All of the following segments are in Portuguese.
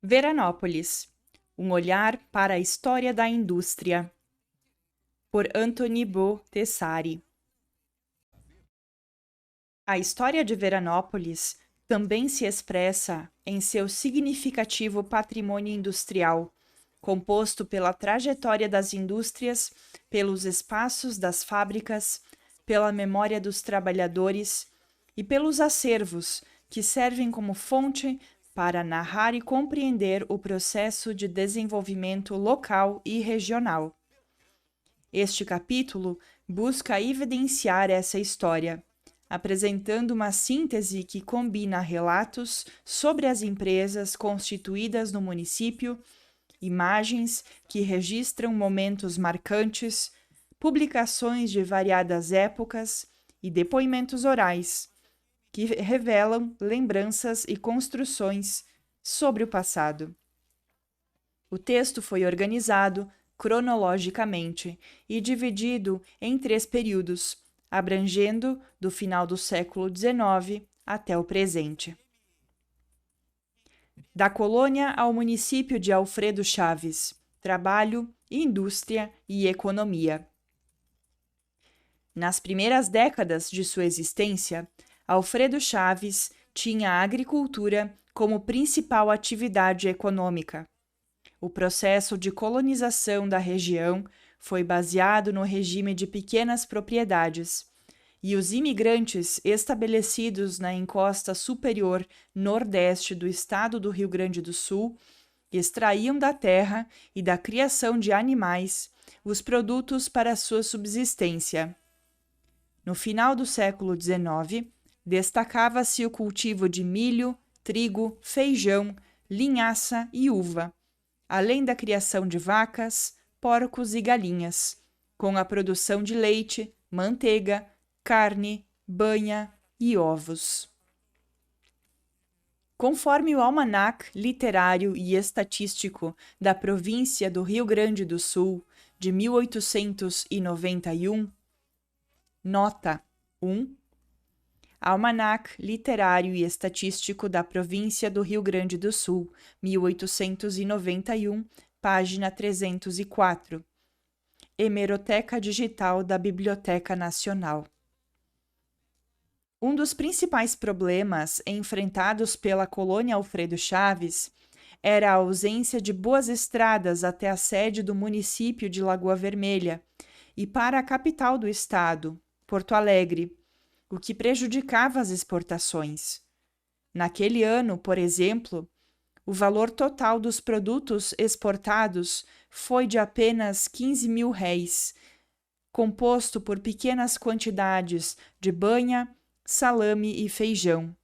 Veranópolis, um olhar para a história da indústria, por Antony Bo Tessari. A história de Veranópolis também se expressa em seu significativo patrimônio industrial, composto pela trajetória das indústrias, pelos espaços das fábricas, pela memória dos trabalhadores e pelos acervos que servem como fonte para narrar e compreender o processo de desenvolvimento local e regional. Este capítulo busca evidenciar essa história, apresentando uma síntese que combina relatos sobre as empresas constituídas no município, imagens que registram momentos marcantes, publicações de variadas épocas e depoimentos orais, que revelam lembranças e construções sobre o passado. O texto foi organizado cronologicamente e dividido em 3 períodos, abrangendo do final do século XIX até o presente. Da colônia ao município de Alfredo Chaves, trabalho, indústria e economia. Nas primeiras décadas de sua existência, Alfredo Chaves tinha a agricultura como principal atividade econômica. O processo de colonização da região foi baseado no regime de pequenas propriedades, e os imigrantes estabelecidos na encosta superior nordeste do estado do Rio Grande do Sul extraíam da terra e da criação de animais os produtos para sua subsistência. No final do século XIX, destacava-se o cultivo de milho, trigo, feijão, linhaça e uva, além da criação de vacas, porcos e galinhas, com a produção de leite, manteiga, carne, banha e ovos. Conforme o Almanac Literário e Estatístico da Província do Rio Grande do Sul, de 1891, Nota 1, Almanac Literário e Estatístico da Província do Rio Grande do Sul, 1891, página 304. Hemeroteca Digital da Biblioteca Nacional. Um dos principais problemas enfrentados pela colônia Alfredo Chaves era a ausência de boas estradas até a sede do município de Lagoa Vermelha e para a capital do estado, Porto Alegre, o que prejudicava as exportações. Naquele ano, por exemplo, o valor total dos produtos exportados foi de apenas 15 mil réis, composto por pequenas quantidades de banha, salame e feijão.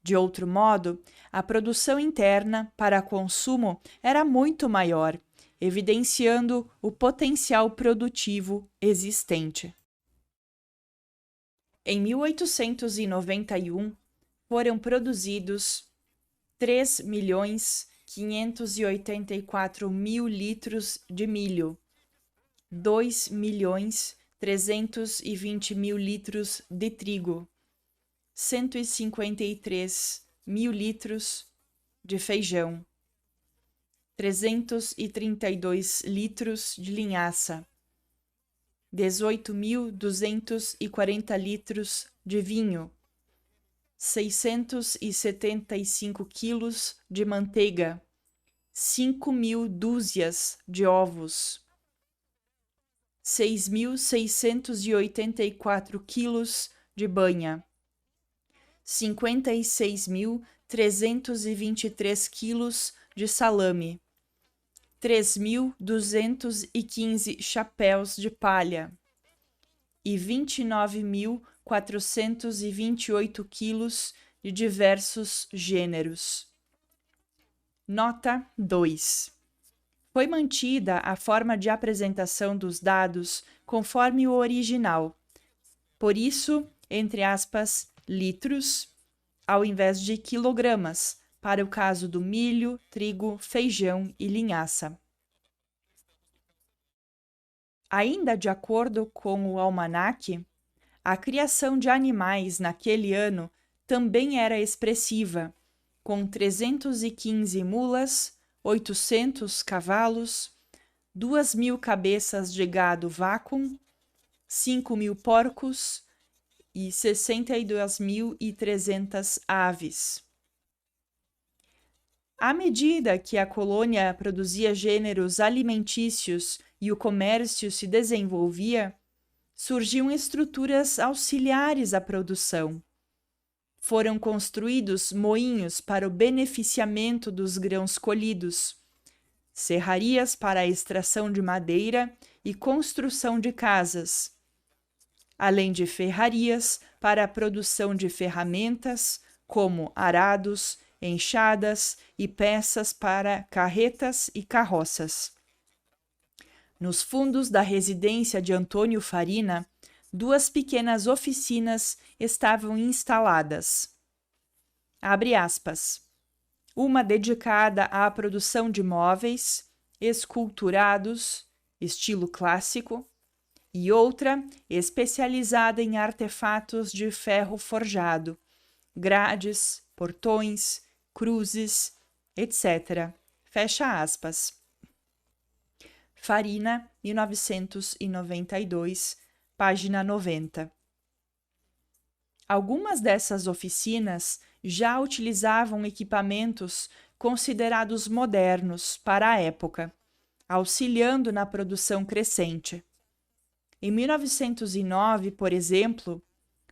De outro modo, a produção interna para consumo era muito maior, evidenciando o potencial produtivo existente. Em 1891, foram produzidos 3.584.000 litros de milho, 2.320.000 litros de trigo, 153.000 litros de feijão, 332 litros de linhaça, 18.240 litros de vinho, 675 quilos de manteiga, 5.000 dúzias de ovos, 6.684 quilos de banha, 56.323 quilos de salame, 3.215 chapéus de palha e 29.428 quilos de diversos gêneros. Nota 2. Foi mantida a forma de apresentação dos dados conforme o original. Por isso, entre aspas, litros, ao invés de quilogramas, para o caso do milho, trigo, feijão e linhaça. Ainda de acordo com o almanaque, a criação de animais naquele ano também era expressiva, com 315 mulas, 800 cavalos, 2.000 cabeças de gado vacum, 5.000 porcos e 62.300 aves. À medida que a colônia produzia gêneros alimentícios e o comércio se desenvolvia, surgiam estruturas auxiliares à produção. Foram construídos moinhos para o beneficiamento dos grãos colhidos, serrarias para a extração de madeira e construção de casas, além de ferrarias para a produção de ferramentas, como arados, enxadas e peças para carretas e carroças. Nos fundos da residência de Antônio Farina, 2 pequenas oficinas estavam instaladas. Abre aspas. Uma dedicada à produção de móveis, esculturados, estilo clássico, e outra especializada em artefatos de ferro forjado, grades, portões, cruzes, etc. Fecha aspas. Farina, 1992, página 90. Algumas dessas oficinas já utilizavam equipamentos considerados modernos para a época, auxiliando na produção crescente. Em 1909, por exemplo,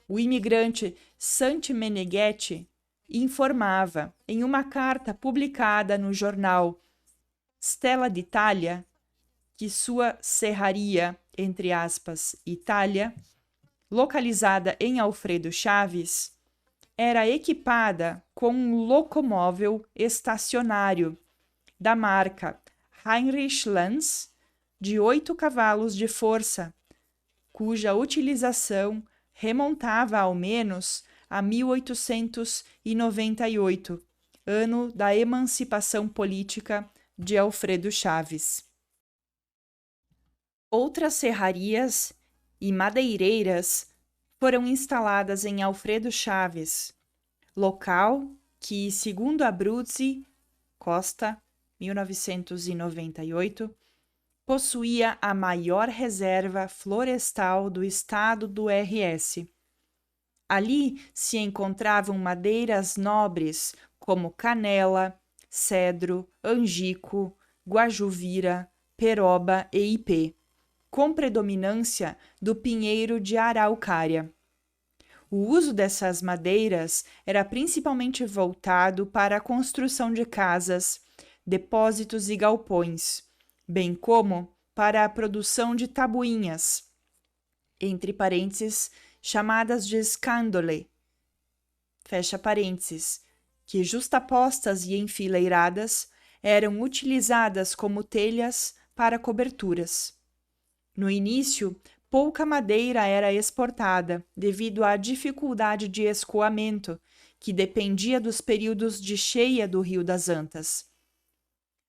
o imigrante Santi Meneghetti informava, em uma carta publicada no jornal Stella d'Italia, que sua serraria, entre aspas, Itália, localizada em Alfredo Chaves, era equipada com um locomóvel estacionário da marca Heinrich Lanz, de 8 cavalos de força, cuja utilização remontava ao menos a 1898, ano da emancipação política de Alfredo Chaves. Outras serrarias e madeireiras foram instaladas em Alfredo Chaves, local que, segundo Abruzzi Costa, 1998, possuía a maior reserva florestal do estado do RS. Ali se encontravam madeiras nobres como canela, cedro, angico, guajuvira, peroba e ipê, com predominância do pinheiro de araucária. O uso dessas madeiras era principalmente voltado para a construção de casas, depósitos e galpões, bem como para a produção de tabuinhas, entre parênteses, chamadas de scandole, fecha parênteses, que justapostas e enfileiradas eram utilizadas como telhas para coberturas. No início, pouca madeira era exportada devido à dificuldade de escoamento, que dependia dos períodos de cheia do Rio das Antas,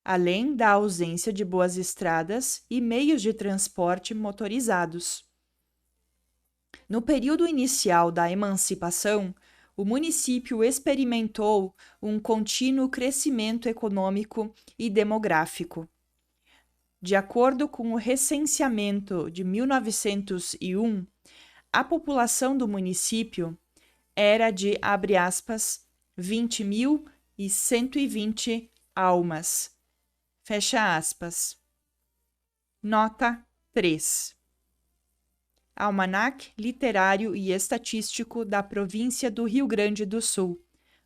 além da ausência de boas estradas e meios de transporte motorizados. No período inicial da emancipação, o município experimentou um contínuo crescimento econômico e demográfico. De acordo com o recenseamento de 1901, a população do município era de, abre aspas, 20.120 almas. Fecha aspas. Nota 3. Almanac Literário e Estatístico da Província do Rio Grande do Sul,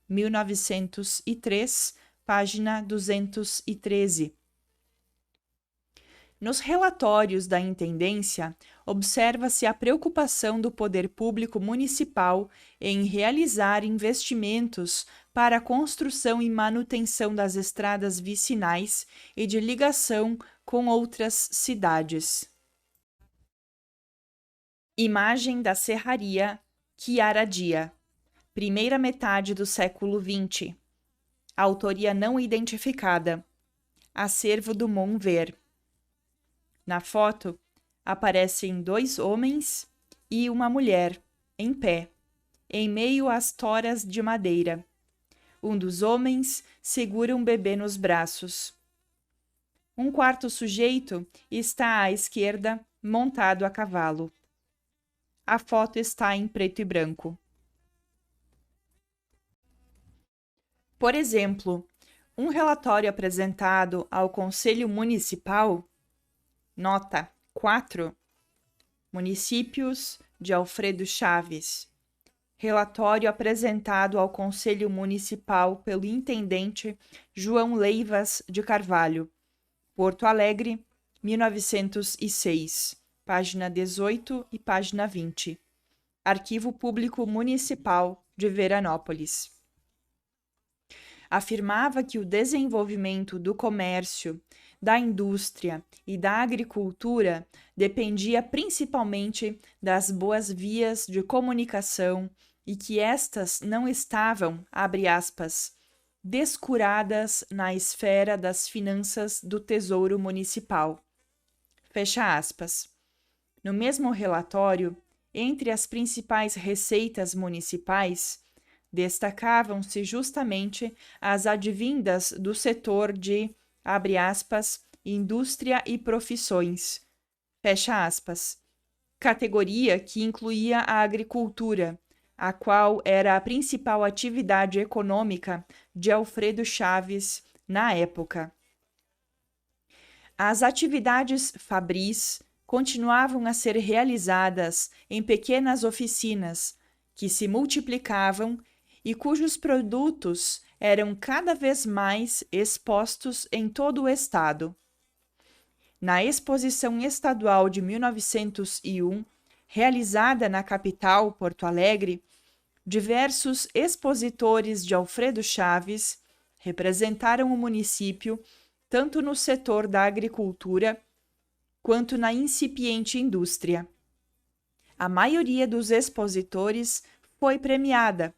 1903, página 213. Nos relatórios da Intendência, observa-se a preocupação do poder público municipal em realizar investimentos para a construção e manutenção das estradas vicinais e de ligação com outras cidades. Imagem da Serraria Chiaradia, primeira metade do século XX. Autoria não identificada. Acervo do Monver. Na foto, aparecem 2 homens e uma mulher, em pé, em meio às toras de madeira. Um dos homens segura um bebê nos braços. Um quarto sujeito está à esquerda, montado a cavalo. A foto está em preto e branco. Por exemplo, um relatório apresentado ao Conselho Municipal, nota 4, Municípios de Alfredo Chaves. Relatório apresentado ao Conselho Municipal pelo Intendente João Leivas de Carvalho, Porto Alegre, 1906, página 18 e página 20. Arquivo Público Municipal de Veranópolis. Afirmava que o desenvolvimento do comércio, da indústria e da agricultura dependia principalmente das boas vias de comunicação e que estas não estavam, abre aspas, descuradas na esfera das finanças do Tesouro Municipal. Fecha aspas. No mesmo relatório, entre as principais receitas municipais, destacavam-se justamente as advindas do setor de, abre aspas, indústria e profissões, fecha aspas, categoria que incluía a agricultura, a qual era a principal atividade econômica de Alfredo Chaves na época. As atividades fabris continuavam a ser realizadas em pequenas oficinas, que se multiplicavam e cujos produtos eram cada vez mais expostos em todo o estado. Na Exposição Estadual de 1901, realizada na capital, Porto Alegre, diversos expositores de Alfredo Chaves representaram o município tanto no setor da agricultura quanto na incipiente indústria. A maioria dos expositores foi premiada,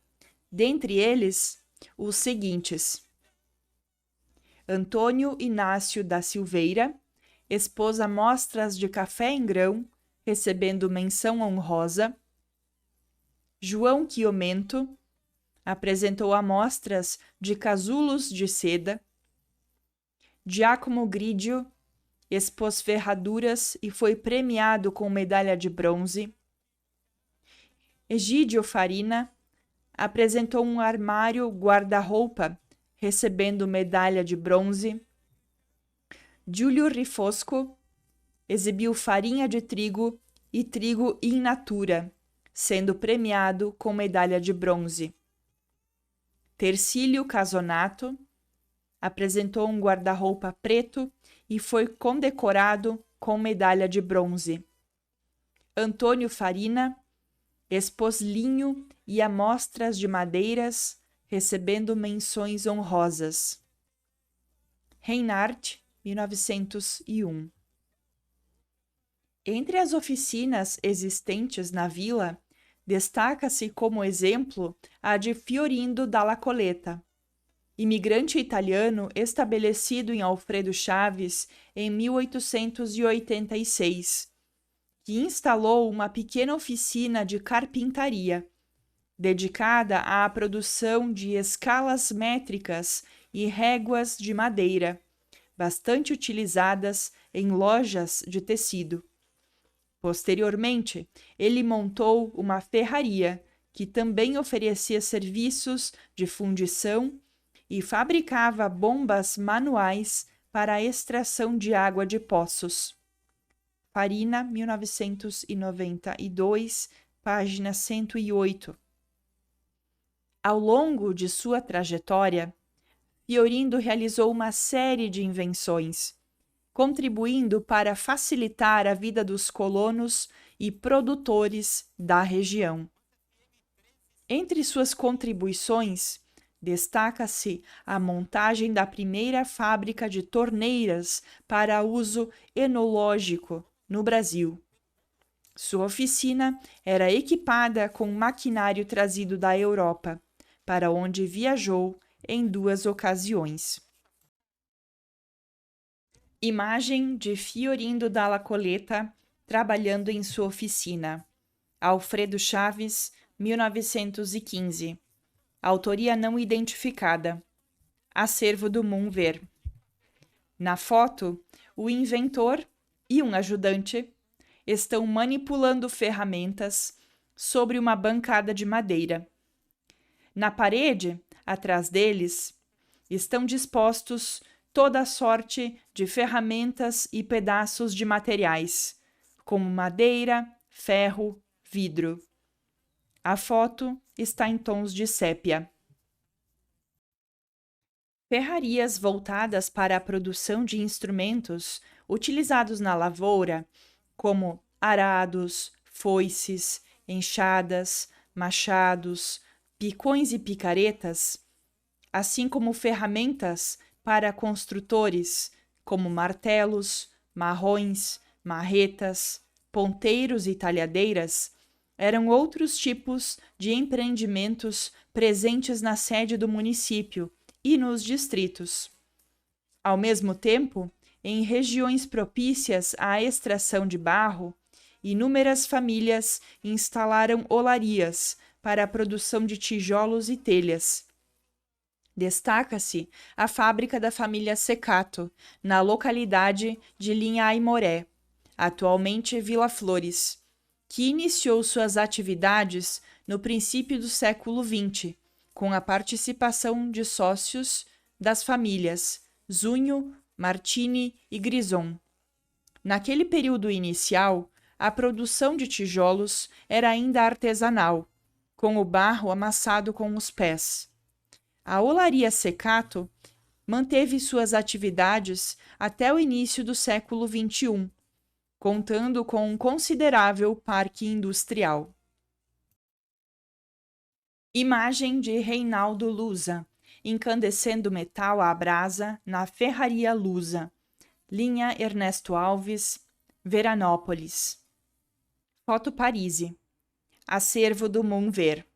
dentre eles os seguintes: Antônio Inácio da Silveira expôs amostras de café em grão, recebendo menção honrosa. João Chiomento apresentou amostras de casulos de seda. Giacomo Gridio expôs ferraduras e foi premiado com medalha de bronze. Egídio Farina apresentou um armário guarda-roupa, recebendo medalha de bronze. Giulio Rifosco exibiu farinha de trigo e trigo in natura, sendo premiado com medalha de bronze. Tercílio Casonato apresentou um guarda-roupa preto e foi condecorado com medalha de bronze. Antônio Farina expôs linho e amostras de madeiras, recebendo menções honrosas. Reinhardt, 1901. Entre as oficinas existentes na vila, destaca-se como exemplo a de Fiorindo Dalla Coletta, imigrante italiano estabelecido em Alfredo Chaves em 1886, que instalou uma pequena oficina de carpintaria, dedicada à produção de escalas métricas e réguas de madeira, bastante utilizadas em lojas de tecido. Posteriormente, ele montou uma ferraria, que também oferecia serviços de fundição e fabricava bombas manuais para a extração de água de poços. Farina, 1992, página 108. Ao longo de sua trajetória, Fiorindo realizou uma série de invenções, contribuindo para facilitar a vida dos colonos e produtores da região. Entre suas contribuições, destaca-se a montagem da primeira fábrica de torneiras para uso enológico no Brasil. Sua oficina era equipada com maquinário trazido da Europa, para onde viajou em 2 ocasiões. Imagem de Fiorindo Dalla Coletta trabalhando em sua oficina. Alfredo Chaves, 1915. Autoria não identificada. Acervo do Moonver. Na foto, o inventor e um ajudante estão manipulando ferramentas sobre uma bancada de madeira. Na parede, atrás deles, estão dispostos toda a sorte de ferramentas e pedaços de materiais, como madeira, ferro, vidro. A foto está em tons de sépia. Ferrarias voltadas para a produção de instrumentos utilizados na lavoura, como arados, foices, enxadas, machados, picões e picaretas, assim como ferramentas para construtores, como martelos, marrões, marretas, ponteiros e talhadeiras, eram outros tipos de empreendimentos presentes na sede do município e nos distritos. Ao mesmo tempo, em regiões propícias à extração de barro, inúmeras famílias instalaram olarias para a produção de tijolos e telhas. Destaca-se a fábrica da família Secato, na localidade de Linha Aimoré, atualmente Vila Flores, que iniciou suas atividades no princípio do século XX, com a participação de sócios das famílias Zunho, Martini e Grison. Naquele período inicial, a produção de tijolos era ainda artesanal, com o barro amassado com os pés. A olaria Secato manteve suas atividades até o início do século XXI, contando com um considerável parque industrial. Imagem de Reinaldo Lusa, incandescendo metal à brasa na Ferraria Lusa, linha Ernesto Alves, Veranópolis. Foto Parisi. Acervo do Moonver.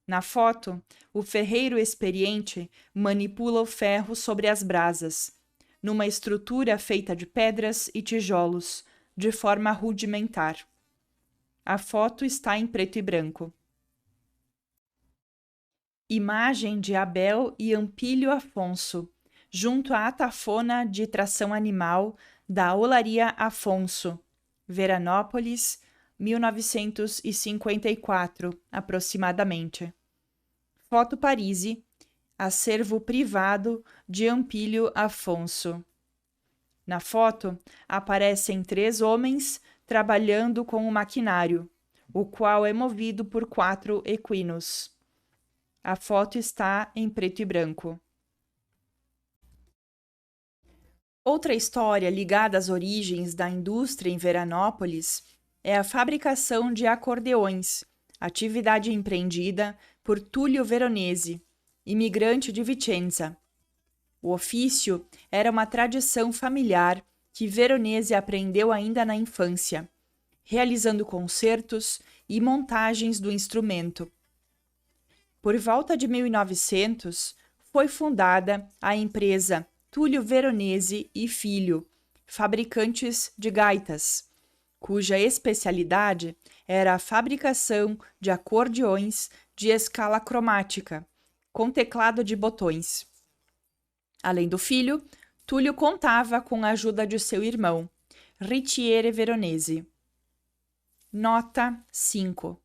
Na foto, o ferreiro experiente manipula o ferro sobre as brasas, numa estrutura feita de pedras e tijolos, de forma rudimentar. A foto está em preto e branco. Imagem de Abel e Ampílio Afonso, junto à atafona de tração animal da Olaria Afonso, Veranópolis, 1954, aproximadamente. Foto Parisi, acervo privado de Ampílio Afonso. Na foto, aparecem 3 homens trabalhando com o maquinário, o qual é movido por 4 equinos. A foto está em preto e branco. Outra história ligada às origens da indústria em Veranópolis é a fabricação de acordeões, atividade empreendida por Túlio Veronese, imigrante de Vicenza. O ofício era uma tradição familiar que Veronese aprendeu ainda na infância, realizando concertos e montagens do instrumento. Por volta de 1900, foi fundada a empresa Túlio Veronese e Filho, fabricantes de gaitas, cuja especialidade era a fabricação de acordeões de escala cromática, com teclado de botões. Além do filho, Túlio contava com a ajuda de seu irmão, Ricciere Veronese. Nota 5.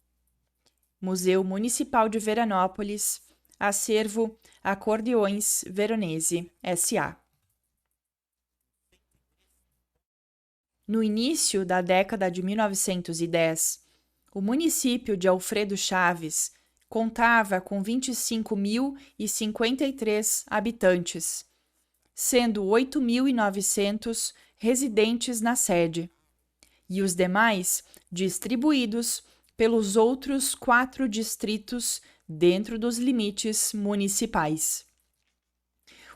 Museu Municipal de Veranópolis, acervo Acordeões Veronese, S.A. No início da década de 1910, o município de Alfredo Chaves contava com 25.053 habitantes, sendo 8.900 residentes na sede, e os demais distribuídos pelos outros 4 distritos dentro dos limites municipais.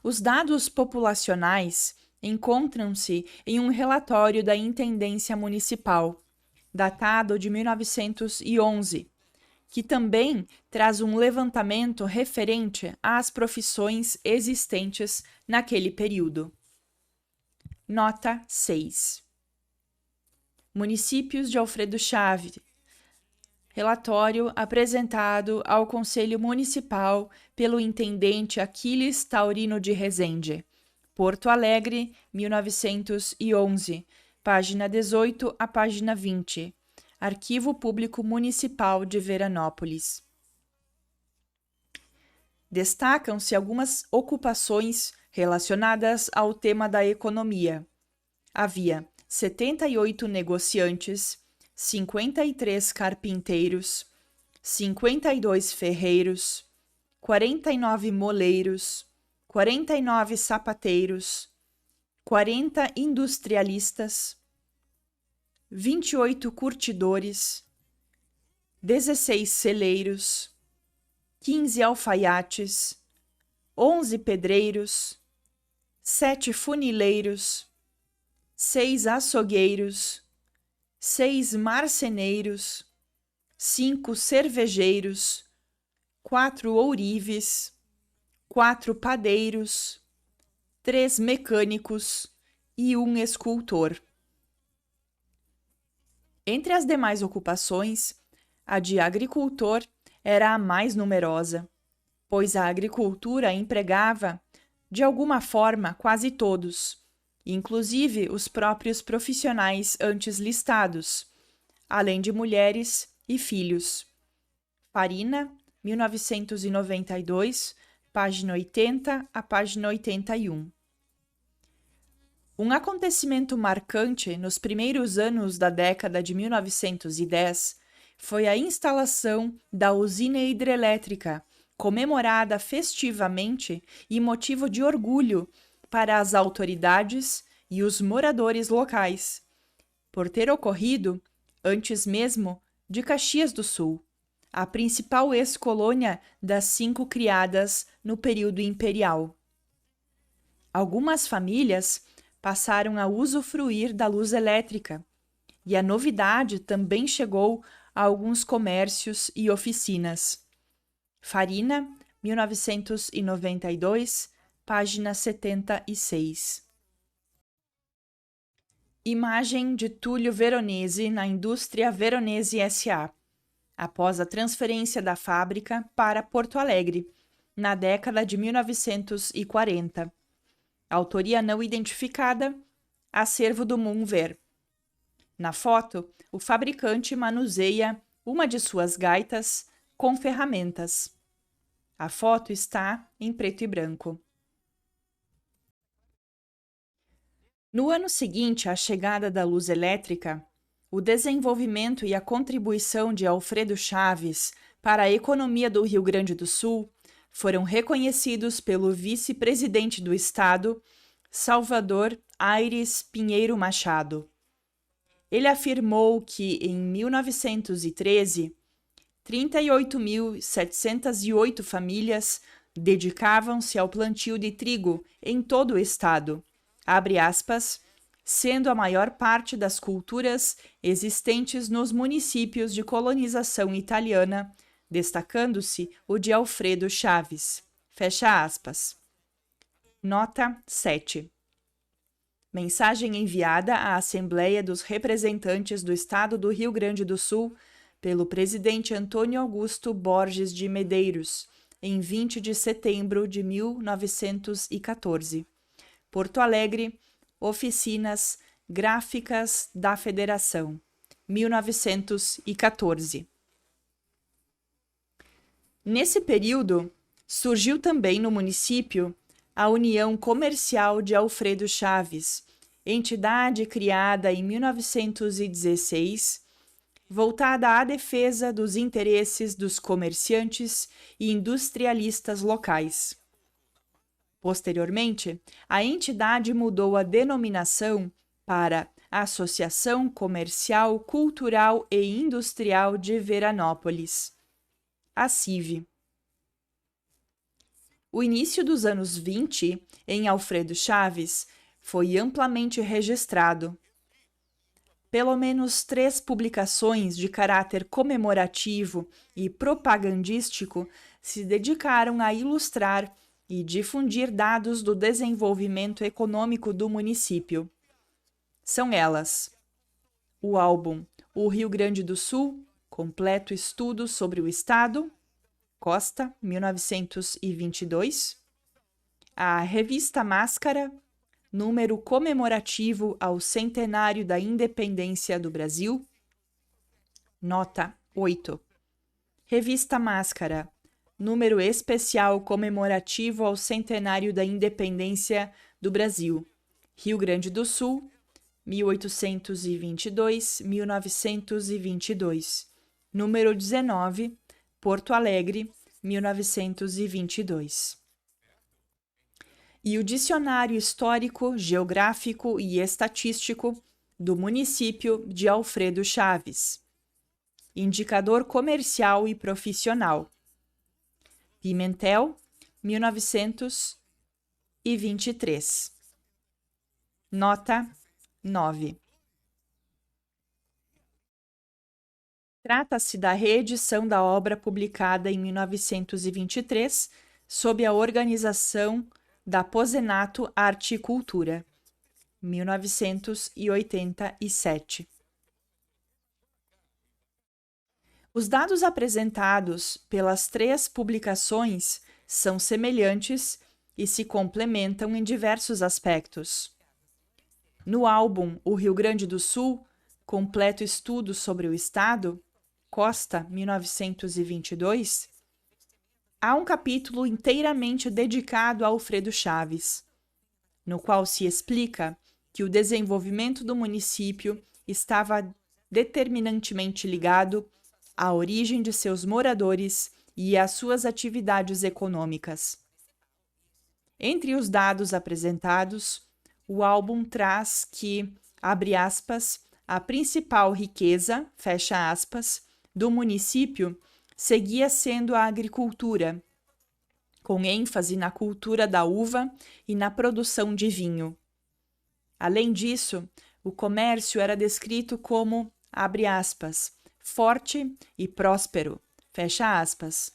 Os dados populacionais encontram-se em um relatório da Intendência Municipal, datado de 1911, que também traz um levantamento referente às profissões existentes naquele período. Nota 6. Municípios de Alfredo Chaves, Relatório apresentado ao Conselho Municipal pelo Intendente Aquiles Taurino de Rezende. Porto Alegre, 1911, página 18 a página 20. Arquivo Público Municipal de Veranópolis. Destacam-se algumas ocupações relacionadas ao tema da economia. Havia 78 negociantes, 53 carpinteiros, 52 ferreiros, 49 moleiros, 49 sapateiros, 40 industrialistas, 28 curtidores, 16 celeiros, 15 alfaiates, 11 pedreiros, 7 funileiros, 6 açougueiros, 6 marceneiros, 5 cervejeiros, 4 ourives, 4 padeiros, 3 mecânicos e 1 escultor. Entre as demais ocupações, a de agricultor era a mais numerosa, pois a agricultura empregava, de alguma forma, quase todos, inclusive os próprios profissionais antes listados, além de mulheres e filhos. Farina, 1992, página 80 a página 81. Um acontecimento marcante nos primeiros anos da década de 1910 foi a instalação da usina hidrelétrica, comemorada festivamente e motivo de orgulho para as autoridades e os moradores locais, por ter ocorrido antes mesmo de Caxias do Sul, a principal ex-colônia das 5 criadas no período imperial. Algumas famílias passaram a usufruir da luz elétrica, e a novidade também chegou a alguns comércios e oficinas. Farina, 1992, página 76. Imagem de Túlio Veronese na Indústria Veronese S.A., após a transferência da fábrica para Porto Alegre, na década de 1940. Autoria não identificada, acervo do Moonver. Na foto, o fabricante manuseia uma de suas gaitas com ferramentas. A foto está em preto e branco. No ano seguinte à chegada da luz elétrica, o desenvolvimento e a contribuição de Alfredo Chaves para a economia do Rio Grande do Sul foram reconhecidos pelo vice-presidente do Estado, Salvador Aires Pinheiro Machado. Ele afirmou que, em 1913, 38.708 famílias dedicavam-se ao plantio de trigo em todo o estado, abre aspas, sendo a maior parte das culturas existentes nos municípios de colonização italiana, destacando-se o de Alfredo Chaves. Fecha aspas. Nota 7. Mensagem enviada à Assembleia dos Representantes do Estado do Rio Grande do Sul pelo presidente Antônio Augusto Borges de Medeiros, em 20 de setembro de 1914. Porto Alegre, Oficinas Gráficas da Federação, 1914. Nesse período, surgiu também no município a União Comercial de Alfredo Chaves, entidade criada em 1916, voltada à defesa dos interesses dos comerciantes e industrialistas locais. Posteriormente, a entidade mudou a denominação para Associação Comercial, Cultural e Industrial de Veranópolis, ACIV. O início dos anos 20, em Alfredo Chaves, foi amplamente registrado. Pelo menos 3 publicações de caráter comemorativo e propagandístico se dedicaram a ilustrar e difundir dados do desenvolvimento econômico do município. São elas: o álbum O Rio Grande do Sul, Completo Estudo sobre o Estado, Costa, 1922. A Revista Máscara, número comemorativo ao centenário da independência do Brasil, nota 8. Revista Máscara, número especial comemorativo ao centenário da independência do Brasil, Rio Grande do Sul, 1822-1922. Número 19, Porto Alegre, 1922. E o Dicionário Histórico, Geográfico e Estatístico do município de Alfredo Chaves. Indicador comercial e profissional. Pimentel, 1923. Nota 9. Trata-se da reedição da obra publicada em 1923, sob a organização da Pozenato Arte e Cultura, 1987. Os dados apresentados pelas 3 publicações são semelhantes e se complementam em diversos aspectos. No álbum O Rio Grande do Sul, Completo Estudo sobre o Estado, Costa, 1922, há um capítulo inteiramente dedicado a Alfredo Chaves, no qual se explica que o desenvolvimento do município estava determinantemente ligado à origem de seus moradores e às suas atividades econômicas. Entre os dados apresentados, o álbum traz que, abre aspas, a principal riqueza, fecha aspas, do município seguia sendo a agricultura, com ênfase na cultura da uva e na produção de vinho. Além disso, o comércio era descrito como, abre aspas, forte e próspero, fecha aspas,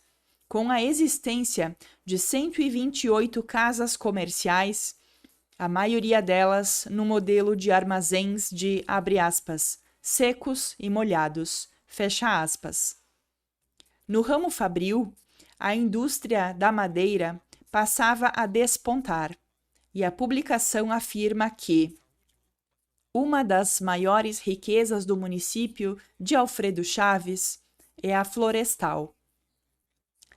com a existência de 128 casas comerciais, a maioria delas no modelo de armazéns de, abre aspas, secos e molhados, fecha aspas. No ramo fabril, a indústria da madeira passava a despontar, e a publicação afirma que uma das maiores riquezas do município de Alfredo Chaves é a florestal.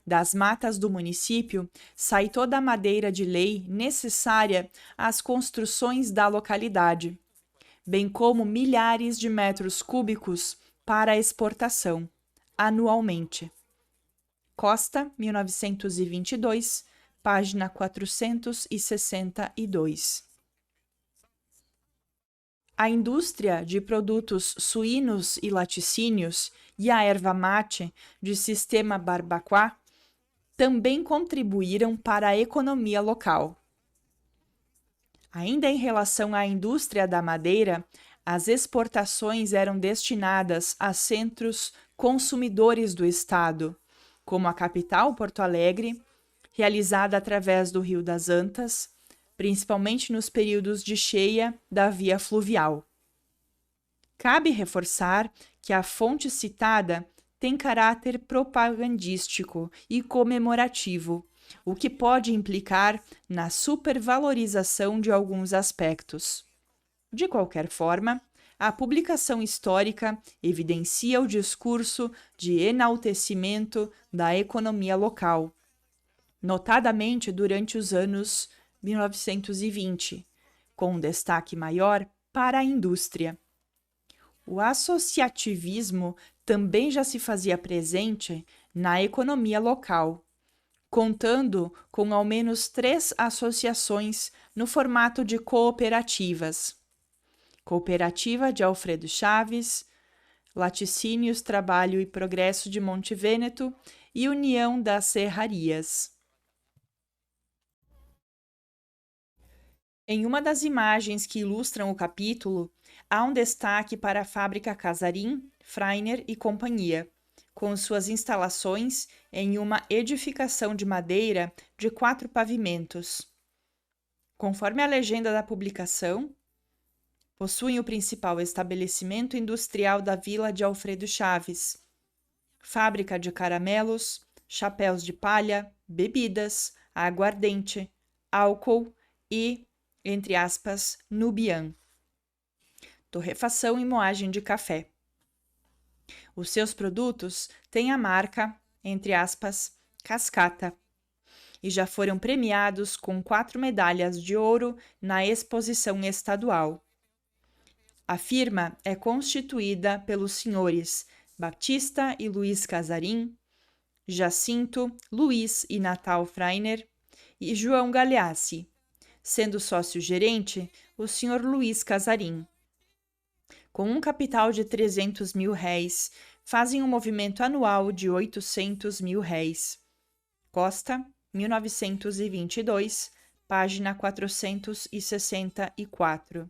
Das matas do município sai toda a madeira de lei necessária às construções da localidade, bem como milhares de metros cúbicos para exportação, anualmente. Costa, 1922, página 462. A indústria de produtos suínos e laticínios e a erva mate de Sistema Barbacoa também contribuíram para a economia local. Ainda em relação à indústria da madeira, as exportações eram destinadas a centros consumidores do estado, como a capital, Porto Alegre, realizada através do Rio das Antas, principalmente nos períodos de cheia da via fluvial. Cabe reforçar que a fonte citada tem caráter propagandístico e comemorativo, o que pode implicar na supervalorização de alguns aspectos. De qualquer forma, a publicação histórica evidencia o discurso de enaltecimento da economia local, notadamente durante os anos 1920, com um destaque maior para a indústria. O associativismo também já se fazia presente na economia local, contando com ao menos 3 associações no formato de cooperativas. Cooperativa de Alfredo Chaves, Laticínios, Trabalho e Progresso de Monte Vêneto e União das Serrarias. Em uma das imagens que ilustram o capítulo, há um destaque para a fábrica Casarim, Freiner e Companhia, com suas instalações em uma edificação de madeira de 4 pavimentos. Conforme a legenda da publicação, possuem o principal estabelecimento industrial da vila de Alfredo Chaves, fábrica de caramelos, chapéus de palha, bebidas, aguardente, álcool e, entre aspas, Nubian, torrefação e moagem de café. Os seus produtos têm a marca, entre aspas, Cascata, e já foram premiados com 4 medalhas de ouro na exposição estadual. A firma é constituída pelos senhores Baptista e Luiz Casarim, Jacinto, Luiz e Natal Freiner e João Galeassi, sendo sócio-gerente o senhor Luiz Casarim. Com um capital de 300 mil réis, fazem um movimento anual de 800 mil réis. Costa, 1922, página 464.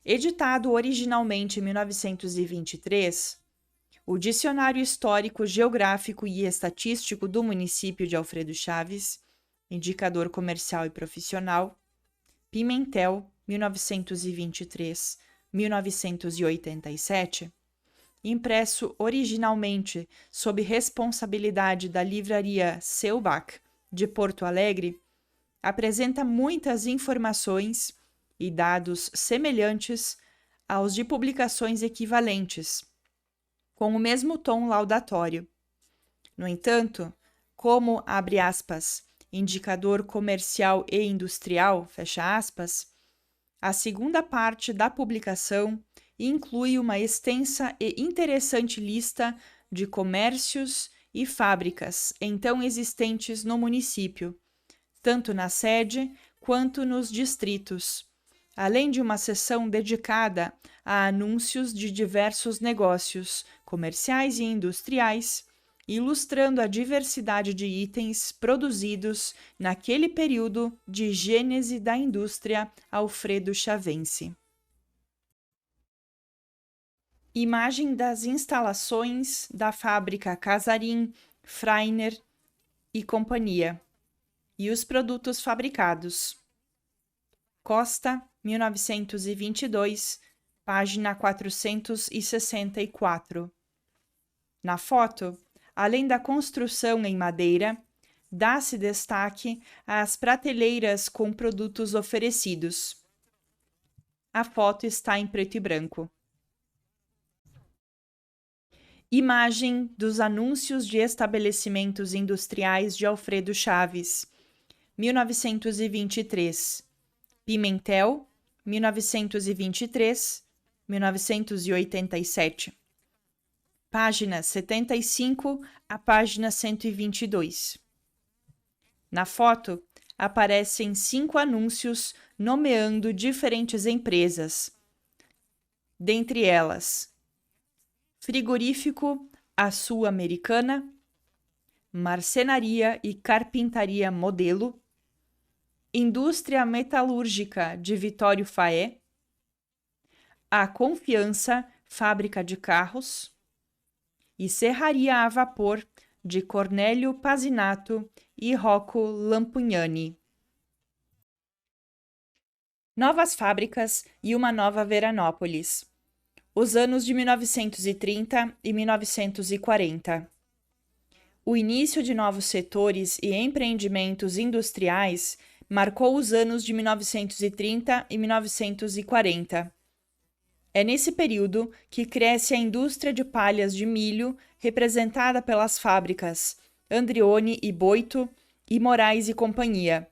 Editado originalmente em 1923, o Dicionário Histórico, Geográfico e Estatístico do município de Alfredo Chaves, indicador comercial e profissional, Pimentel, 1923, 1987, impresso originalmente sob responsabilidade da livraria Selbach, de Porto Alegre, apresenta muitas informações e dados semelhantes aos de publicações equivalentes, com o mesmo tom laudatório. No entanto, como, abre aspas, indicador comercial e industrial, fecha aspas, a segunda parte da publicação inclui uma extensa e interessante lista de comércios e fábricas então existentes no município, tanto na sede quanto nos distritos, além de uma seção dedicada a anúncios de diversos negócios comerciais e industriais, ilustrando a diversidade de itens produzidos naquele período de gênese da indústria alfredo-chavense. Imagem das instalações da fábrica Casarim, Freiner e Companhia e os produtos fabricados. Costa, 1922, página 464. Na foto, além da construção em madeira, dá-se destaque às prateleiras com produtos oferecidos. A foto está em preto e branco. Imagem dos anúncios de estabelecimentos industriais de Alfredo Chaves, 1923. Pimentel, 1923, 1987. Página 75 a página 122. Na foto, aparecem 5 anúncios nomeando diferentes empresas. Dentre elas, Frigorífico A Sul-Americana, Marcenaria e Carpintaria Modelo, Indústria Metalúrgica de Vitório Faé, A Confiança, Fábrica de Carros, e Serraria a Vapor de Cornélio Pazinato e Rocco Lampugnani. Novas fábricas e uma nova Veranópolis. Os anos de 1930 e 1940. O início de novos setores e empreendimentos industriais marcou os anos de 1930 e 1940. É nesse período que cresce a indústria de palhas de milho, representada pelas fábricas Andrione e Boito e Moraes e Companhia,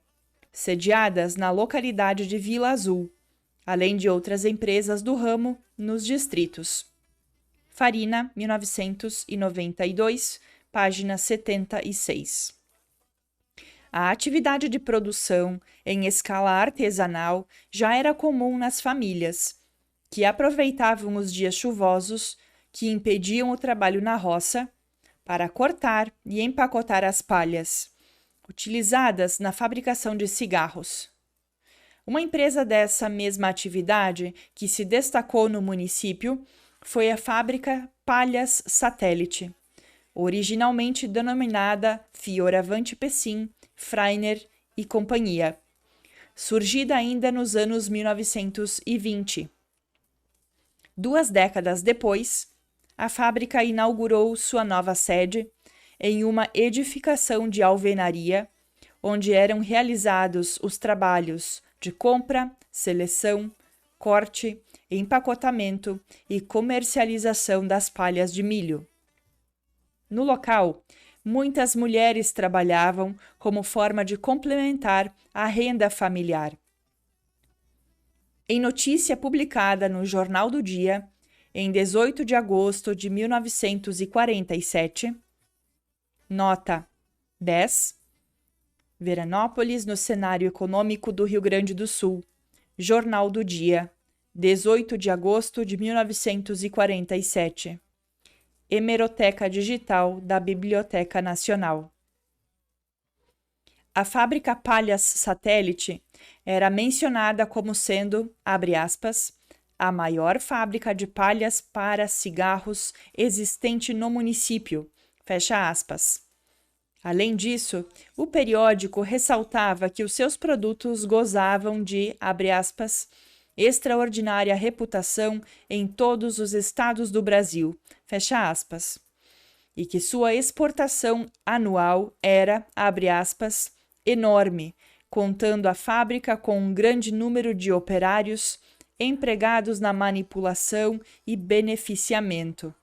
sediadas na localidade de Vila Azul, além de outras empresas do ramo nos distritos. Farina, 1992, página 76. A atividade de produção em escala artesanal já era comum nas famílias, que aproveitavam os dias chuvosos que impediam o trabalho na roça para cortar e empacotar as palhas, utilizadas na fabricação de cigarros. Uma empresa dessa mesma atividade que se destacou no município foi a fábrica Palhas Satélite, originalmente denominada Fioravante Pessim, Freiner e Companhia, surgida ainda nos anos 1920. 2 décadas depois, a fábrica inaugurou sua nova sede em uma edificação de alvenaria, onde eram realizados os trabalhos de compra, seleção, corte, empacotamento e comercialização das palhas de milho. No local, muitas mulheres trabalhavam como forma de complementar a renda familiar. Em notícia publicada no Jornal do Dia, em 18 de agosto de 1947, nota 10, Veranópolis no cenário econômico do Rio Grande do Sul, Jornal do Dia, 18 de agosto de 1947. Hemeroteca Digital da Biblioteca Nacional. A fábrica Palhas Satélite era mencionada como sendo, abre aspas, a maior fábrica de palhas para cigarros existente no município, fecha aspas. Além disso, o periódico ressaltava que os seus produtos gozavam de, abre aspas, extraordinária reputação em todos os estados do Brasil, fecha aspas, e que sua exportação anual era, abre aspas, enorme, contando a fábrica com um grande número de operários empregados na manipulação e beneficiamento.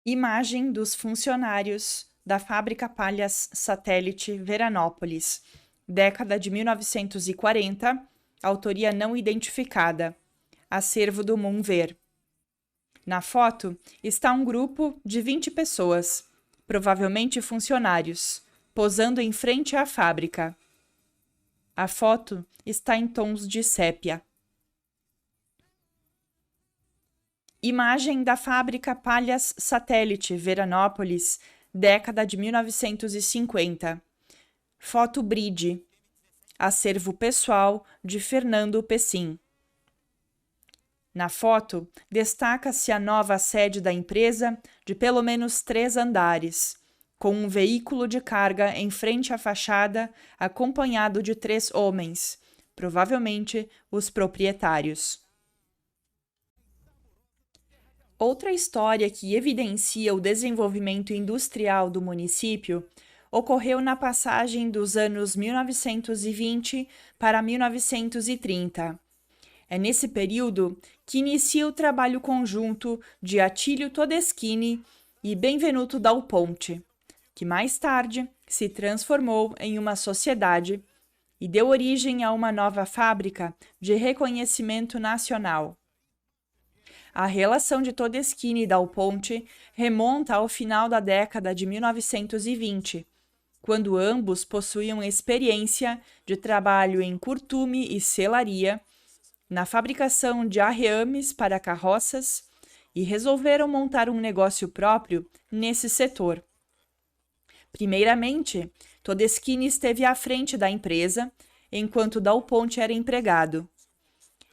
Imagem dos funcionários da fábrica Palhas Satélite Veranópolis, década de 1940, autoria não identificada, acervo do Moonver. Na foto está um grupo de 20 pessoas, provavelmente funcionários, posando em frente à fábrica. A foto está em tons de sépia. Imagem da fábrica Palhas Satélite Veranópolis, década de 1950. Foto Bride. Acervo pessoal de Fernando Pessim. Na foto, destaca-se a nova sede da empresa de pelo menos 3 andares, com um veículo de carga em frente à fachada, acompanhado de 3 homens, provavelmente os proprietários. Outra história que evidencia o desenvolvimento industrial do município ocorreu na passagem dos anos 1920 para 1930. É nesse período que inicia o trabalho conjunto de Atílio Todeschini e Benvenuto Dal Ponte, que mais tarde se transformou em uma sociedade e deu origem a uma nova fábrica de reconhecimento nacional. A relação de Todeschini e Dal Ponte remonta ao final da década de 1920, quando ambos possuíam experiência de trabalho em curtume e selaria, na fabricação de arreames para carroças e resolveram montar um negócio próprio nesse setor. Primeiramente, Todeschini esteve à frente da empresa, enquanto Dal Ponte era empregado.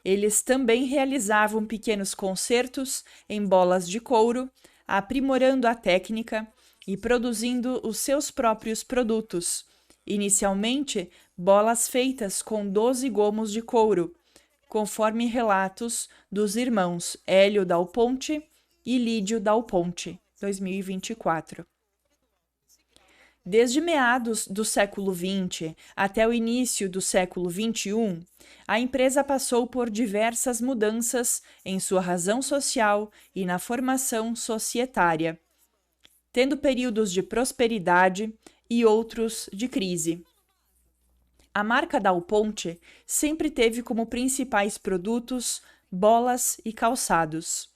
Eles também realizavam pequenos concertos em bolas de couro, aprimorando a técnica e produzindo os seus próprios produtos, inicialmente bolas feitas com 12 gomos de couro, conforme relatos dos irmãos Hélio Dal Ponte e Lídio Dal Ponte, 2024. Desde meados do século XX até o início do século XXI, a empresa passou por diversas mudanças em sua razão social e na formação societária, tendo períodos de prosperidade e outros de crise. A marca Dal Ponte sempre teve como principais produtos bolas e calçados.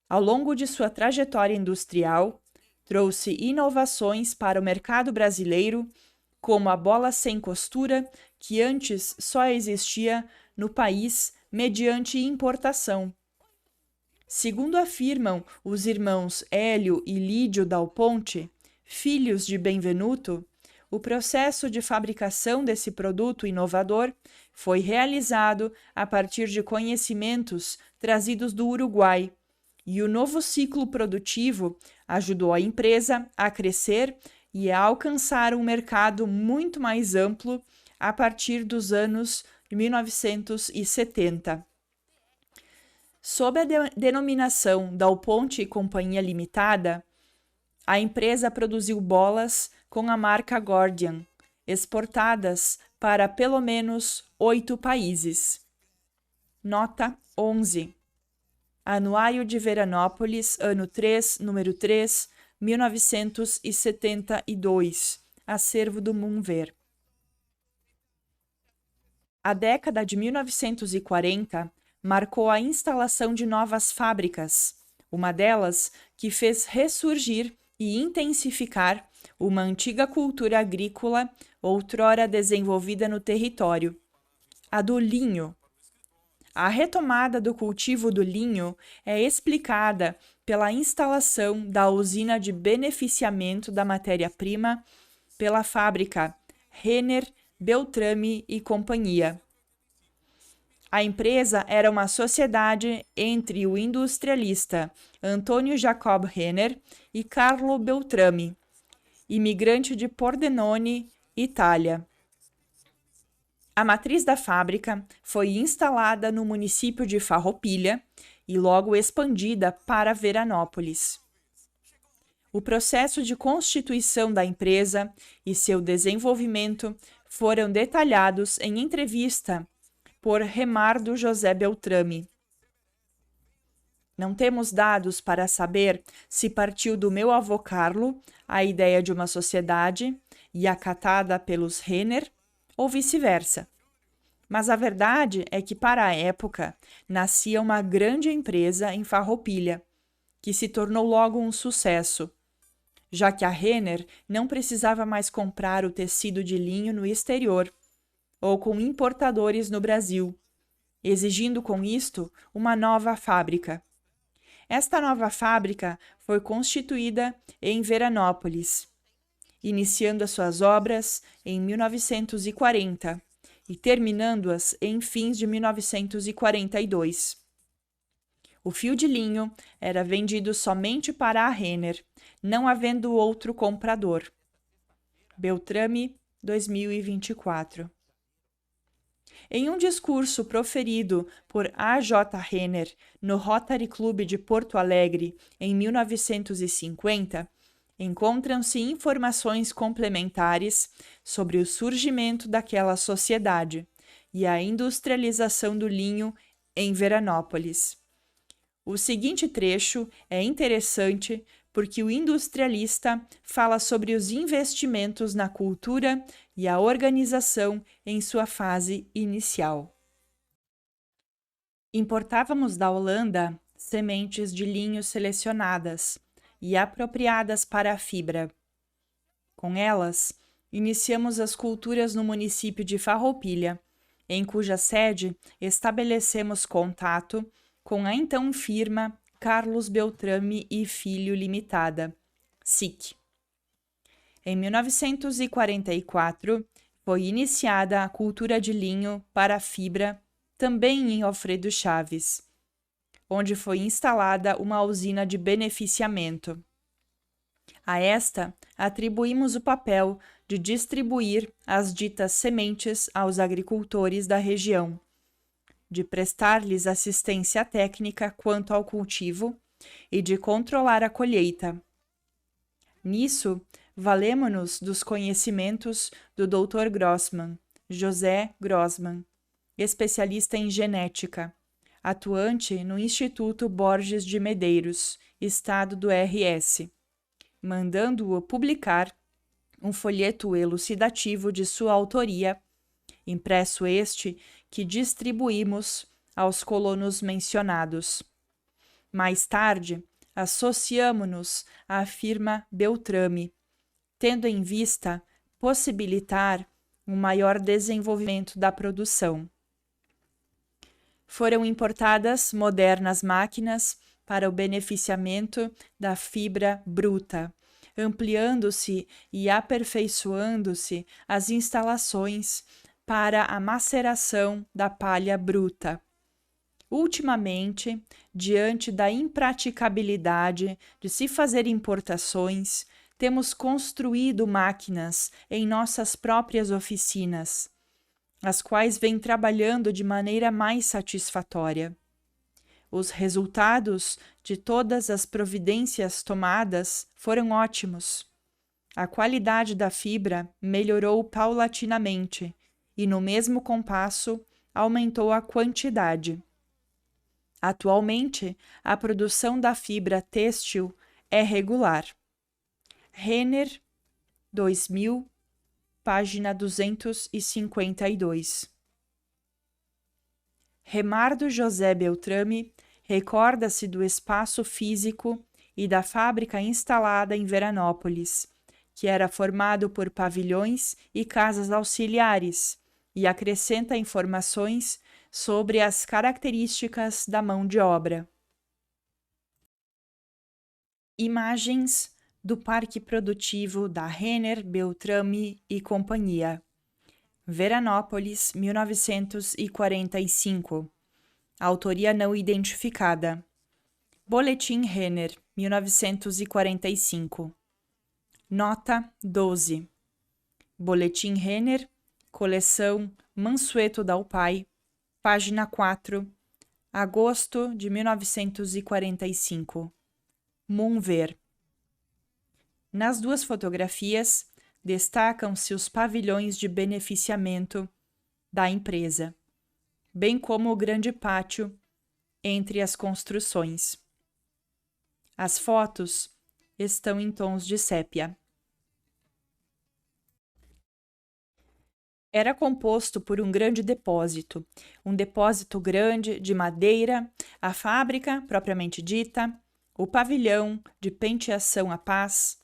Ao longo de sua trajetória industrial, trouxe inovações para o mercado brasileiro, como a bola sem costura, que antes só existia no país mediante importação. Segundo afirmam os irmãos Hélio e Lídio Dal Ponte, filhos de Benvenuto, o processo de fabricação desse produto inovador foi realizado a partir de conhecimentos trazidos do Uruguai, e o novo ciclo produtivo ajudou a empresa a crescer e a alcançar um mercado muito mais amplo a partir dos anos 1970. Sob a denominação Dal Ponte e Companhia Limitada, a empresa produziu bolas com a marca Gordian, exportadas para pelo menos 8 países. Nota 11. Anuário de Veranópolis, ano 3, número 3, 1972. Acervo do Moonver. A década de 1940 marcou a instalação de novas fábricas, uma delas que fez ressurgir e intensificar uma antiga cultura agrícola outrora desenvolvida no território, a do linho. A retomada do cultivo do linho é explicada pela instalação da usina de beneficiamento da matéria-prima pela fábrica Renner, Beltrame e Companhia. A empresa era uma sociedade entre o industrialista Antônio Jacob Renner e Carlo Beltrame, imigrante de Pordenone, Itália. A matriz da fábrica foi instalada no município de Farroupilha e logo expandida para Veranópolis. O processo de constituição da empresa e seu desenvolvimento foram detalhados em entrevista por Remardo José Beltrame. Não temos dados para saber se partiu do meu avô Carlo a ideia de uma sociedade e acatada pelos Renner, ou vice-versa. Mas a verdade é que, para a época, nascia uma grande empresa em Farroupilha, que se tornou logo um sucesso, já que a Renner não precisava mais comprar o tecido de linho no exterior, ou com importadores no Brasil, exigindo com isto uma nova fábrica. Esta nova fábrica foi constituída em Veranópolis, iniciando as suas obras em 1940 e terminando-as em fins de 1942. O fio de linho era vendido somente para a Renner, não havendo outro comprador. Beltrame, 2024. Em um discurso proferido por A.J. Renner no Rotary Club de Porto Alegre em 1950, encontram-se informações complementares sobre o surgimento daquela sociedade e a industrialização do linho em Veranópolis. O seguinte trecho é interessante porque o industrialista fala sobre os investimentos na cultura e a organização em sua fase inicial. Importávamos da Holanda sementes de linho selecionadas e apropriadas para a fibra. Com elas, iniciamos as culturas no município de Farroupilha, em cuja sede estabelecemos contato com a então firma Carlos Beltrame e Filho Limitada, SIC. Em 1944, foi iniciada a cultura de linho para a fibra, também em Alfredo Chaves, onde foi instalada uma usina de beneficiamento. A esta, atribuímos o papel de distribuir as ditas sementes aos agricultores da região, de prestar-lhes assistência técnica quanto ao cultivo e de controlar a colheita. Nisso, valemo-nos dos conhecimentos do Dr. Grossman, José Grossman, especialista em genética, atuante no Instituto Borges de Medeiros, Estado do RS, mandando-o publicar um folheto elucidativo de sua autoria, impresso este que distribuímos aos colonos mencionados. Mais tarde, associamo-nos à firma Beltrame, tendo em vista possibilitar um maior desenvolvimento da produção. Foram importadas modernas máquinas para o beneficiamento da fibra bruta, ampliando-se e aperfeiçoando-se as instalações para a maceração da palha bruta. Ultimamente, diante da impraticabilidade de se fazer importações, temos construído máquinas em nossas próprias oficinas, as quais vêm trabalhando de maneira mais satisfatória. Os resultados de todas as providências tomadas foram ótimos. A qualidade da fibra melhorou paulatinamente e, no mesmo compasso, aumentou a quantidade. Atualmente, a produção da fibra têxtil é regular. Renner, 2000, página 252. Remardo José Beltrame recorda-se do espaço físico e da fábrica instalada em Veranópolis, que era formado por pavilhões e casas auxiliares, e acrescenta informações sobre as características da mão de obra. Imagens do Parque Produtivo da Renner, Beltrame e Companhia. Veranópolis, 1945. Autoria não identificada. Boletim Renner, 1945. Nota 12. Boletim Renner, coleção Mansueto Dalpai, página 4, agosto de 1945. Monver. Nas duas fotografias, destacam-se os pavilhões de beneficiamento da empresa, bem como o grande pátio entre as construções. As fotos estão em tons de sépia. Era composto por um grande depósito, um depósito grande de madeira, a fábrica propriamente dita, o pavilhão de penteação à paz,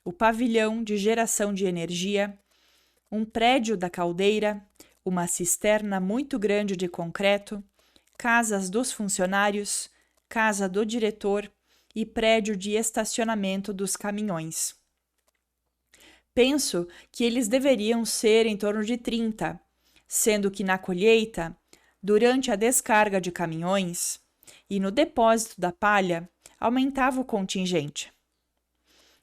o pavilhão de geração de energia, um prédio da caldeira, uma cisterna muito grande de concreto, casas dos funcionários, casa do diretor e prédio de estacionamento dos caminhões. Penso que eles deveriam ser em torno de 30, sendo que na colheita, durante a descarga de caminhões e no depósito da palha, aumentava o contingente.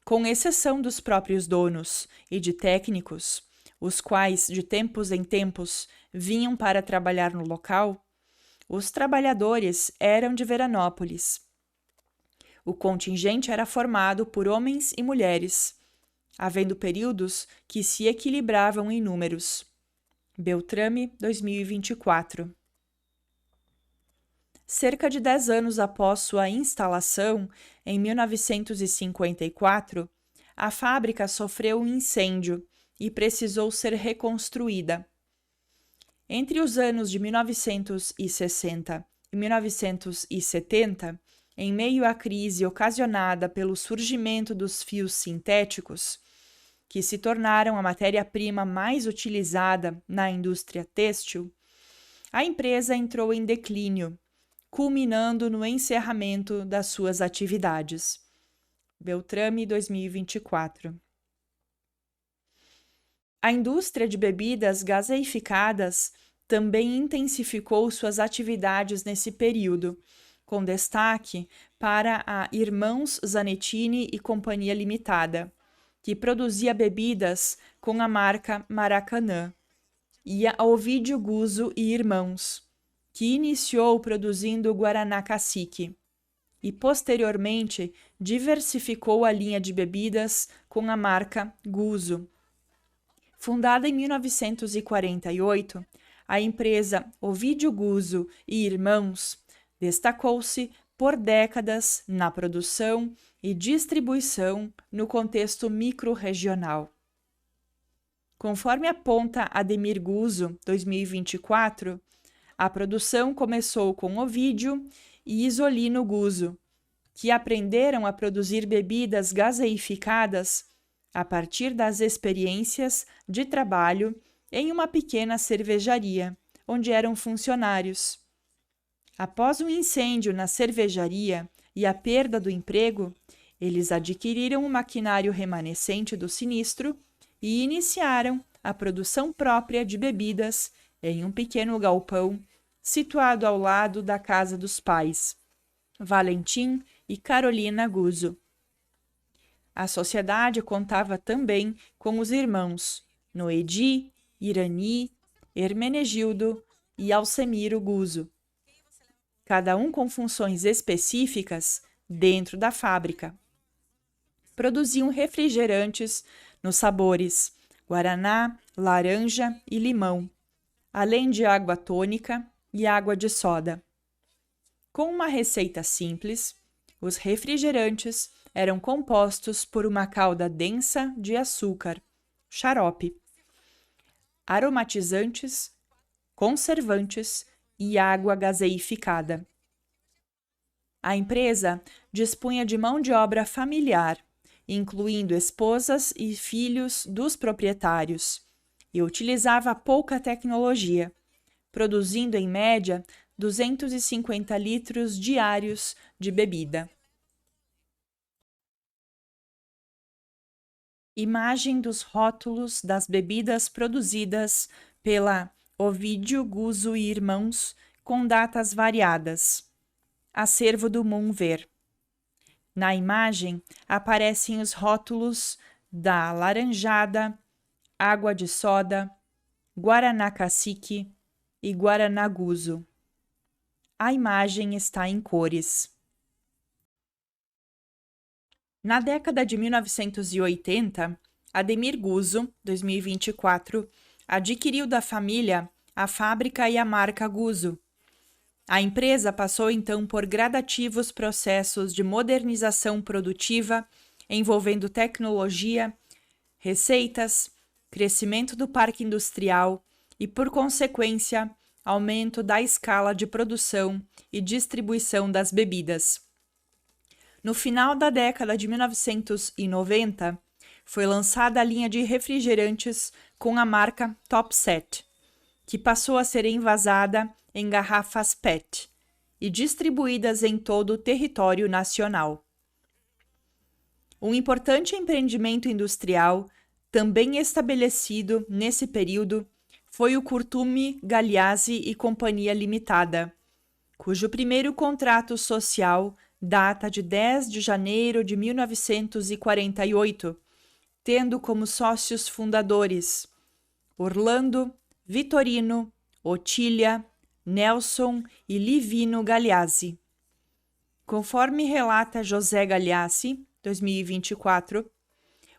Com exceção dos próprios donos e de técnicos, os quais de tempos em tempos vinham para trabalhar no local, os trabalhadores eram de Veranópolis. O contingente era formado por homens e mulheres, havendo períodos que se equilibravam em números. Beltrame, 2024. Cerca de 10 anos após sua instalação, em 1954, a fábrica sofreu um incêndio e precisou ser reconstruída. Entre os anos de 1960 e 1970, em meio à crise ocasionada pelo surgimento dos fios sintéticos, que se tornaram a matéria-prima mais utilizada na indústria têxtil, a empresa entrou em declínio, culminando no encerramento das suas atividades. Beltrame, 2024. A indústria de bebidas gaseificadas também intensificou suas atividades nesse período, com destaque para a Irmãos Zanettini e Companhia Limitada, que produzia bebidas com a marca Maracanã, e a Ovidio Guzzo e Irmãos, que iniciou produzindo o Guaraná Cacique e, posteriormente, diversificou a linha de bebidas com a marca Guzzo. Fundada em 1948, a empresa Ovidio Guzzo e Irmãos destacou-se por décadas na produção e distribuição no contexto microrregional. Conforme aponta Ademir Guzzo, 2024, a produção começou com Ovidio e Isolino Guzzo, que aprenderam a produzir bebidas gaseificadas a partir das experiências de trabalho em uma pequena cervejaria, onde eram funcionários. Após um incêndio na cervejaria e a perda do emprego, eles adquiriram o maquinário remanescente do sinistro e iniciaram a produção própria de bebidas em um pequeno galpão situado ao lado da casa dos pais, Valentim e Carolina Guzzo. A sociedade contava também com os irmãos Noedi, Irani, Hermenegildo e Alcemiro Guzzo. cada um com funções específicas dentro da fábrica. Produziam refrigerantes nos sabores guaraná, laranja e limão, além de água tônica e água de soda. Com uma receita simples, os refrigerantes eram compostos por uma calda densa de açúcar, xarope, aromatizantes, conservantes e água gaseificada. A empresa dispunha de mão de obra familiar, incluindo esposas e filhos dos proprietários, e utilizava pouca tecnologia, produzindo em média 250 litros diários de bebida. Imagem dos rótulos das bebidas produzidas pela Ovidio Guzzo e Irmãos com datas variadas. Acervo do Moonver. Na imagem aparecem os rótulos da Laranjada, Água de Soda, Guaraná Cacique e Guaraná Guzzo. A imagem está em cores. Na década de 1980, Ademir Guzzo, 2024, adquiriu da família a fábrica e a marca Guzzo. A empresa passou então por gradativos processos de modernização produtiva, envolvendo tecnologia, receitas, crescimento do parque industrial e, por consequência, aumento da escala de produção e distribuição das bebidas. No final da década de 1990, foi lançada a linha de refrigerantes com a marca Top Set, que passou a ser envasada em garrafas PET e distribuídas em todo o território nacional. Um importante empreendimento industrial, também estabelecido nesse período, foi o Curtume Gagliasi e Companhia Limitada, cujo primeiro contrato social data de 10 de janeiro de 1948, tendo como sócios fundadores Orlando, Vitorino, Otília, Nelson e Livino Gagliasi. Conforme relata José Gagliasi, 2024,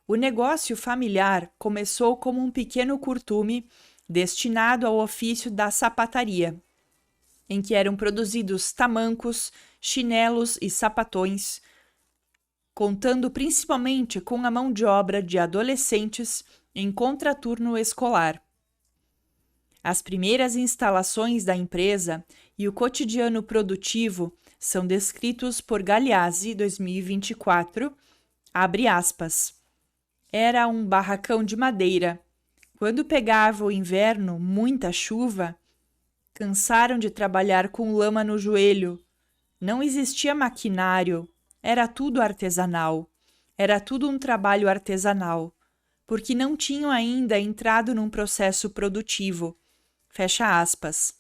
o negócio familiar começou como um pequeno curtume destinado ao ofício da sapataria, em que eram produzidos tamancos, chinelos e sapatões, contando principalmente com a mão de obra de adolescentes em contraturno escolar. As primeiras instalações da empresa e o cotidiano produtivo são descritos por Gagliasi, 2024, abre aspas. Era um barracão de madeira. Quando pegava o inverno, muita chuva, cansaram de trabalhar com lama no joelho. Não existia maquinário, era tudo artesanal. Era tudo um trabalho artesanal, porque não tinham ainda entrado num processo produtivo. Fecha aspas.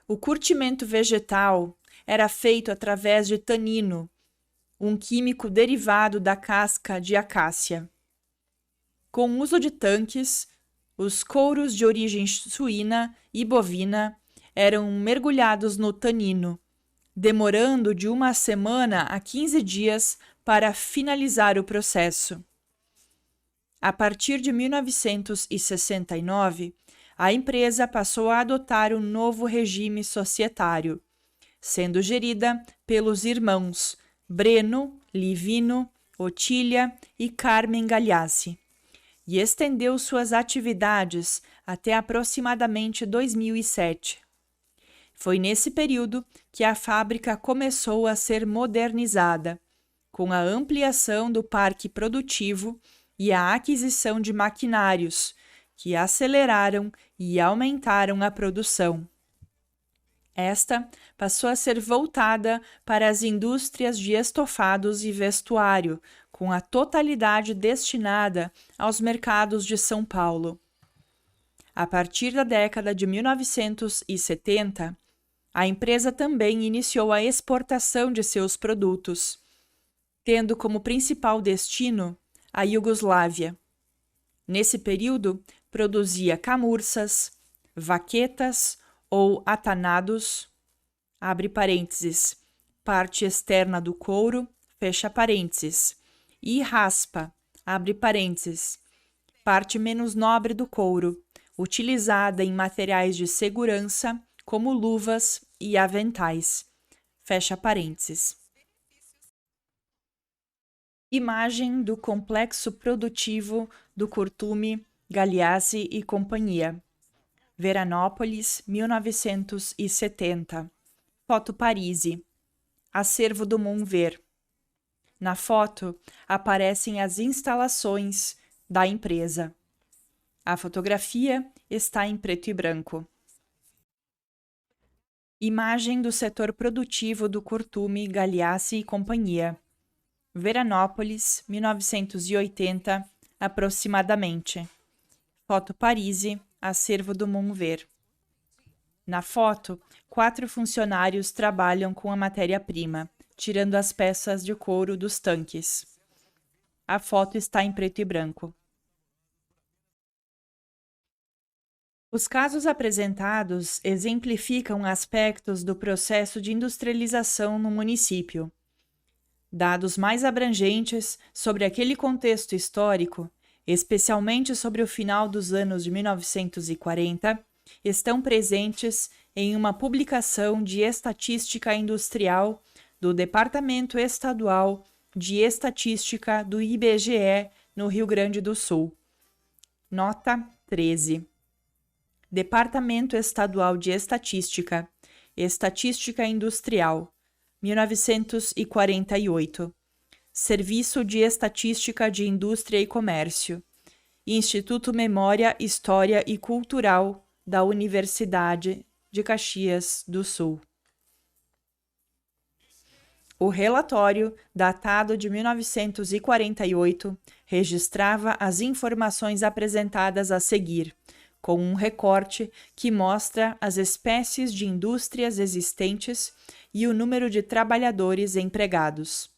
O curtimento vegetal era feito através de tanino, um químico derivado da casca de acácia. Com o uso de tanques, os couros de origem suína e bovina eram mergulhados no tanino, demorando de 1 semana a 15 dias para finalizar o processo. A partir de 1969, a empresa passou a adotar um novo regime societário, sendo gerida pelos irmãos Breno, Livino, Otília e Carmen Gagliasi, e estendeu suas atividades até aproximadamente 2007. Foi nesse período que a fábrica começou a ser modernizada, com a ampliação do parque produtivo e a aquisição de maquinários, que aceleraram e aumentaram a produção. Esta passou a ser voltada para as indústrias de estofados e vestuário, com a totalidade destinada aos mercados de São Paulo. A partir da década de 1970, a empresa também iniciou a exportação de seus produtos, tendo como principal destino a Iugoslávia. Nesse período, produzia camurças, vaquetas ou atanados, abre parênteses, parte externa do couro, fecha parênteses, e raspa, abre parênteses, parte menos nobre do couro, utilizada em materiais de segurança como luvas e aventais, fecha parênteses. Imagem do complexo produtivo do Curtume, Gagliasi e Companhia. Veranópolis, 1970. Foto Parisi. Acervo do Montver. Na foto, aparecem as instalações da empresa. A fotografia está em preto e branco. Imagem do setor produtivo do Curtume, Gagliasi e Companhia. Veranópolis, 1980, aproximadamente. Foto Parisi, acervo do Montver. Na foto, 4 funcionários trabalham com a matéria-prima, tirando as peças de couro dos tanques. A foto está em preto e branco. Os casos apresentados exemplificam aspectos do processo de industrialização no município. Dados mais abrangentes sobre aquele contexto histórico, especialmente sobre o final dos anos de 1940, estão presentes em uma publicação de estatística industrial do Departamento Estadual de Estatística do IBGE no Rio Grande do Sul. Nota 13. Departamento Estadual de Estatística, Estatística Industrial, 1948. Serviço de Estatística de Indústria e Comércio. Instituto Memória, História e Cultural da Universidade de Caxias do Sul. O relatório, datado de 1948, registrava as informações apresentadas a seguir, com um recorte que mostra as espécies de indústrias existentes e o número de trabalhadores empregados.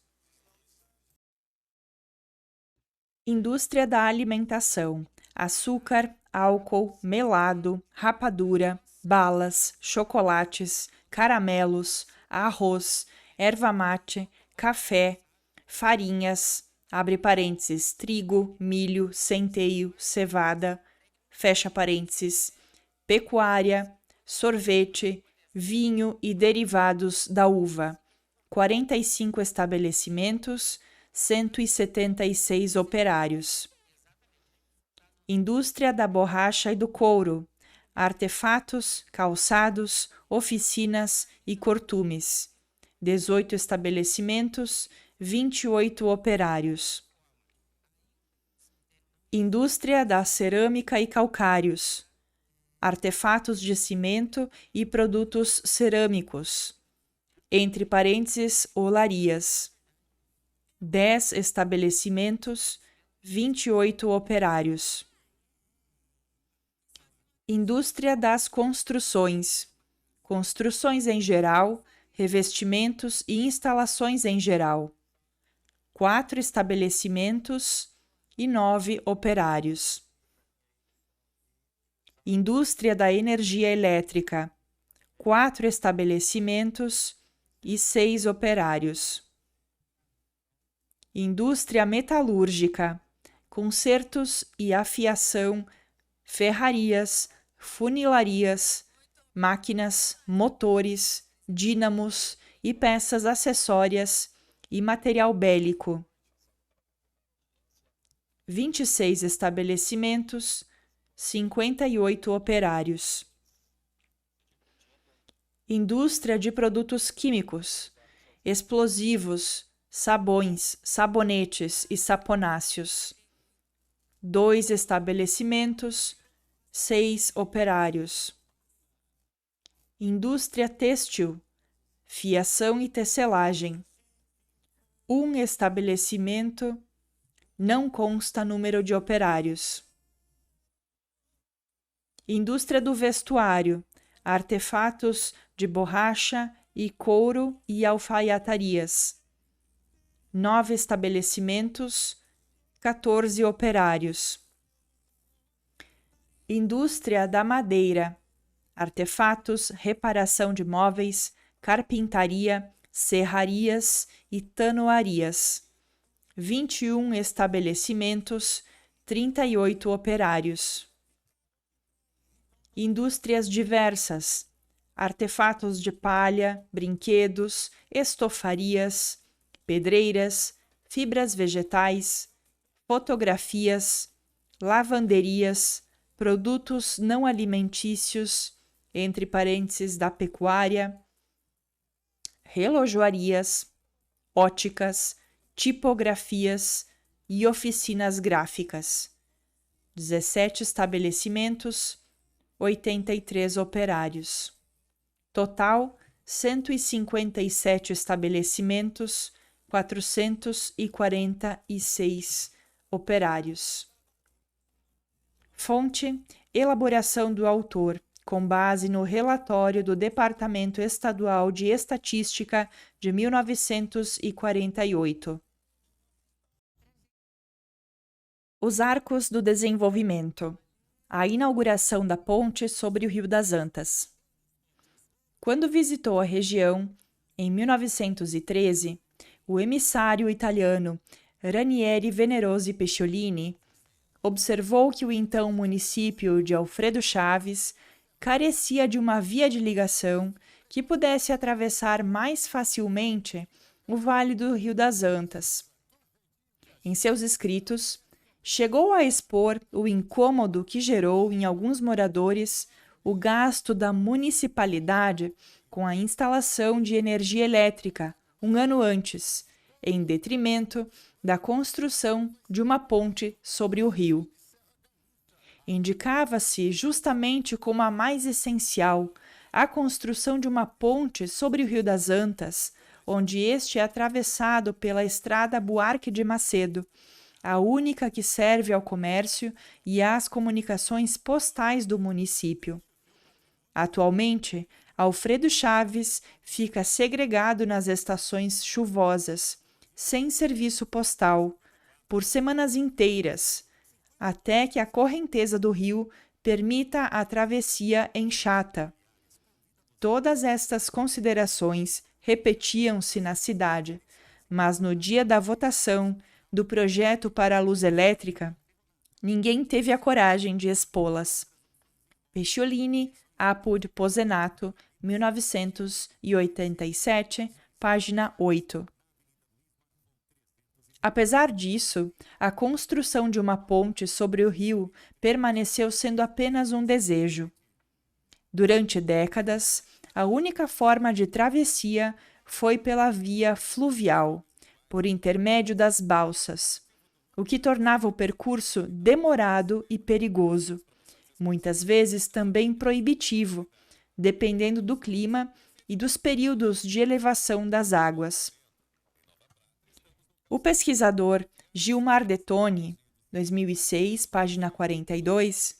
Indústria da alimentação: açúcar, álcool, melado, rapadura, balas, chocolates, caramelos, arroz, erva mate, café, farinhas, abre parênteses, trigo, milho, centeio, cevada, fecha parênteses, pecuária, sorvete, vinho e derivados da uva, 45 estabelecimentos, 176 operários. Indústria da borracha e do couro, artefatos, calçados, oficinas e cortumes, 18 estabelecimentos, 28 operários. Indústria da cerâmica e calcários, artefatos de cimento e produtos cerâmicos, entre parênteses, olarias, 10 estabelecimentos, 28 operários. Indústria das construções, construções em geral, revestimentos e instalações em geral, 4 estabelecimentos e 9 operários. Indústria da energia elétrica, 4 estabelecimentos e 6 operários. Indústria metalúrgica, consertos e afiação, ferrarias, funilarias, máquinas, motores, dínamos e peças acessórias e material bélico. 26 estabelecimentos, 58 operários. Indústria de produtos químicos, explosivos, sabões, sabonetes e saponáceos. 2 estabelecimentos, 6 operários. Indústria têxtil, fiação e tecelagem. 1 estabelecimento, não consta número de operários. Indústria do vestuário, artefatos de borracha e couro e alfaiatarias. 9 estabelecimentos, 14 operários. Indústria da madeira, artefatos, reparação de móveis, carpintaria, serrarias e tanoarias. 21 estabelecimentos, 38 operários. Indústrias diversas, artefatos de palha, brinquedos, estofarias, pedreiras, fibras vegetais, fotografias, lavanderias, produtos não alimentícios, entre parênteses da pecuária, relojoarias, óticas, tipografias e oficinas gráficas. 17 estabelecimentos, 83 operários. Total, 157 estabelecimentos, 446 operários. Fonte: elaboração do autor, com base no relatório do Departamento Estadual de Estatística de 1948. Os Arcos do Desenvolvimento. A inauguração da ponte sobre o Rio das Antas. Quando visitou a região, em 1913, o emissário italiano Ranieri Venerosi Pesciolini observou que o então município de Alfredo Chaves carecia de uma via de ligação que pudesse atravessar mais facilmente o Vale do Rio das Antas. Em seus escritos, chegou a expor o incômodo que gerou em alguns moradores o gasto da municipalidade com a instalação de energia elétrica um ano antes, em detrimento da construção de uma ponte sobre o rio. Indicava-se justamente como a mais essencial a construção de uma ponte sobre o Rio das Antas, onde este é atravessado pela estrada Buarque de Macedo, a única que serve ao comércio e às comunicações postais do município. Atualmente, Alfredo Chaves fica segregado nas estações chuvosas, sem serviço postal, por semanas inteiras, até que a correnteza do rio permita a travessia em chata. Todas estas considerações repetiam-se na cidade, mas no dia da votação do projeto para a luz elétrica, ninguém teve a coragem de expô-las. Pesciolini, Apud Posenato, 1987, página 8. Apesar disso, a construção de uma ponte sobre o rio permaneceu sendo apenas um desejo. Durante décadas, a única forma de travessia foi pela via fluvial, por intermédio das balsas, o que tornava o percurso demorado e perigoso, muitas vezes também proibitivo, dependendo do clima e dos períodos de elevação das águas. O pesquisador Gilmar Dettoni, 2006, página 42,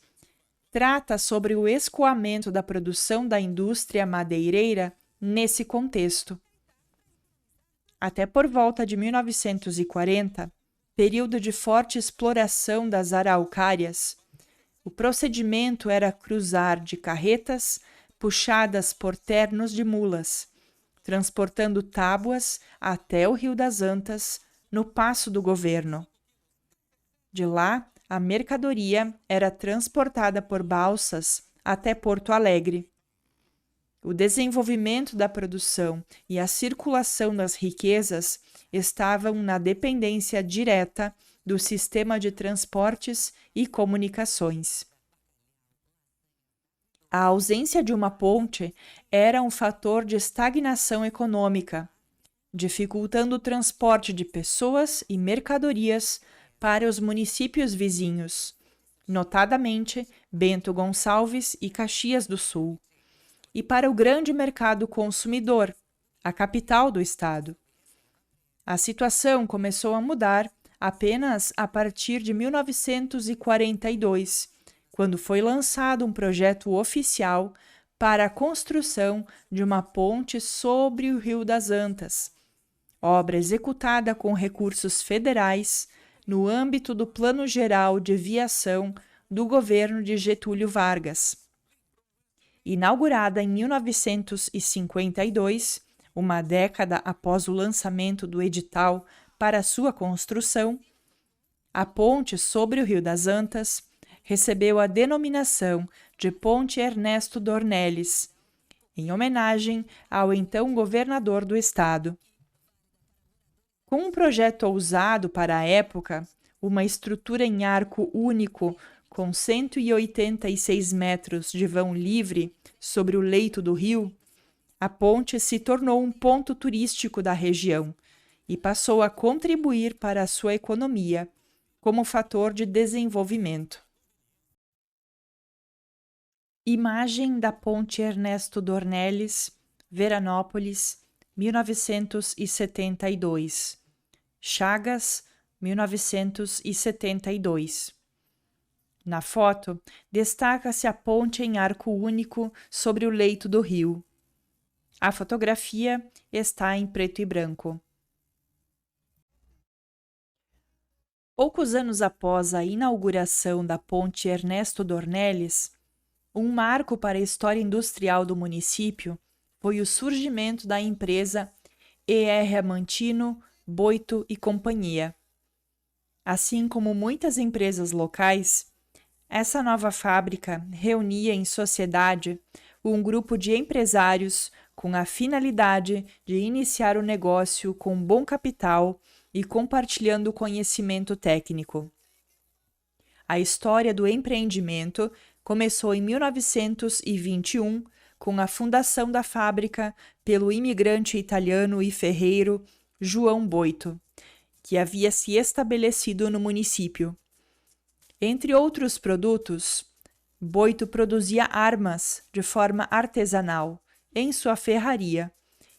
trata sobre o escoamento da produção da indústria madeireira nesse contexto. Até por volta de 1940, período de forte exploração das araucárias, o procedimento era cruzar de carretas puxadas por ternos de mulas, transportando tábuas até o Rio das Antas, no Paço do Governo. De lá, a mercadoria era transportada por balsas até Porto Alegre. O desenvolvimento da produção e a circulação das riquezas estavam na dependência direta do sistema de transportes e comunicações. A ausência de uma ponte era um fator de estagnação econômica, dificultando o transporte de pessoas e mercadorias para os municípios vizinhos, notadamente Bento Gonçalves e Caxias do Sul, e para o grande mercado consumidor, a capital do estado. A situação começou a mudar apenas a partir de 1942, quando foi lançado um projeto oficial para a construção de uma ponte sobre o Rio das Antas, obra executada com recursos federais no âmbito do Plano Geral de Viação do governo de Getúlio Vargas. Inaugurada em 1952, uma década após o lançamento do edital para sua construção, a ponte sobre o Rio das Antas recebeu a denominação de Ponte Ernesto Dornelles, em homenagem ao então governador do estado. Com um projeto ousado para a época, uma estrutura em arco único com 186 metros de vão livre sobre o leito do rio, a ponte se tornou um ponto turístico da região e passou a contribuir para a sua economia como fator de desenvolvimento. Imagem da Ponte Ernesto Dornelles, Veranópolis, 1972. Chagas, 1972. Na foto, destaca-se a ponte em arco único sobre o leito do rio. A fotografia está em preto e branco. Poucos anos após a inauguração da Ponte Ernesto Dornelles, um marco para a história industrial do município foi o surgimento da empresa E.R. Amantino, Boito e Companhia. Assim como muitas empresas locais, essa nova fábrica reunia em sociedade um grupo de empresários com a finalidade de iniciar o negócio com bom capital e compartilhando conhecimento técnico. A história do empreendimento começou em 1921 com a fundação da fábrica pelo imigrante italiano e ferreiro João Boito, que havia se estabelecido no município. Entre outros produtos, Boito produzia armas de forma artesanal em sua ferraria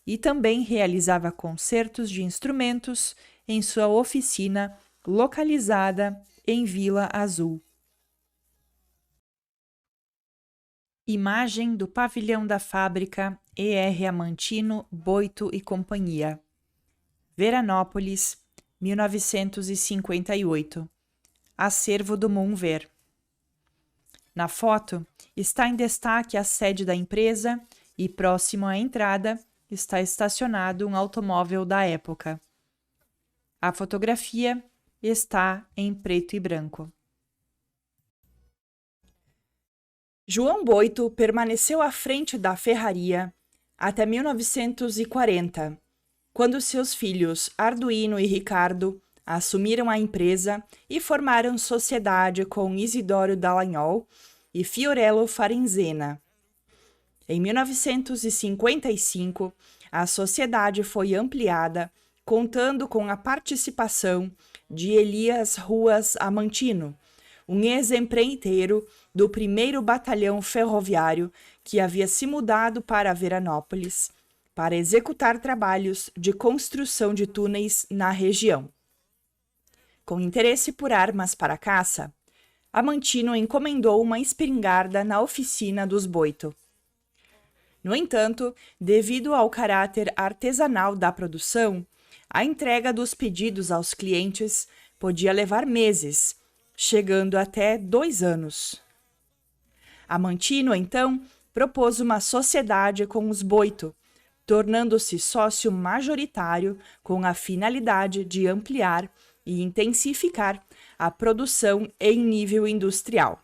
e também realizava consertos de instrumentos em sua oficina localizada em Vila Azul. Imagem do pavilhão da fábrica E.R. Amantino, Boito e Companhia. Veranópolis, 1958. Acervo do Mounver. Na foto, está em destaque a sede da empresa e, próximo à entrada, está estacionado um automóvel da época. A fotografia está em preto e branco. João Boito permaneceu à frente da ferraria até 1940, quando seus filhos Arduino e Ricardo assumiram a empresa e formaram sociedade com Isidoro Dallagnol e Fiorello Farenzena. Em 1955, a sociedade foi ampliada, contando com a participação de Elias Ruas Amantino, um ex-empreiteiro do 1º Batalhão Ferroviário que havia se mudado para Veranópolis para executar trabalhos de construção de túneis na região. Com interesse por armas para caça, Amantino encomendou uma espingarda na oficina dos Boito. No entanto, devido ao caráter artesanal da produção, a entrega dos pedidos aos clientes podia levar meses, chegando até 2 anos. Amantino, então, propôs uma sociedade com os Boito, tornando-se sócio majoritário com a finalidade de ampliar e intensificar a produção em nível industrial.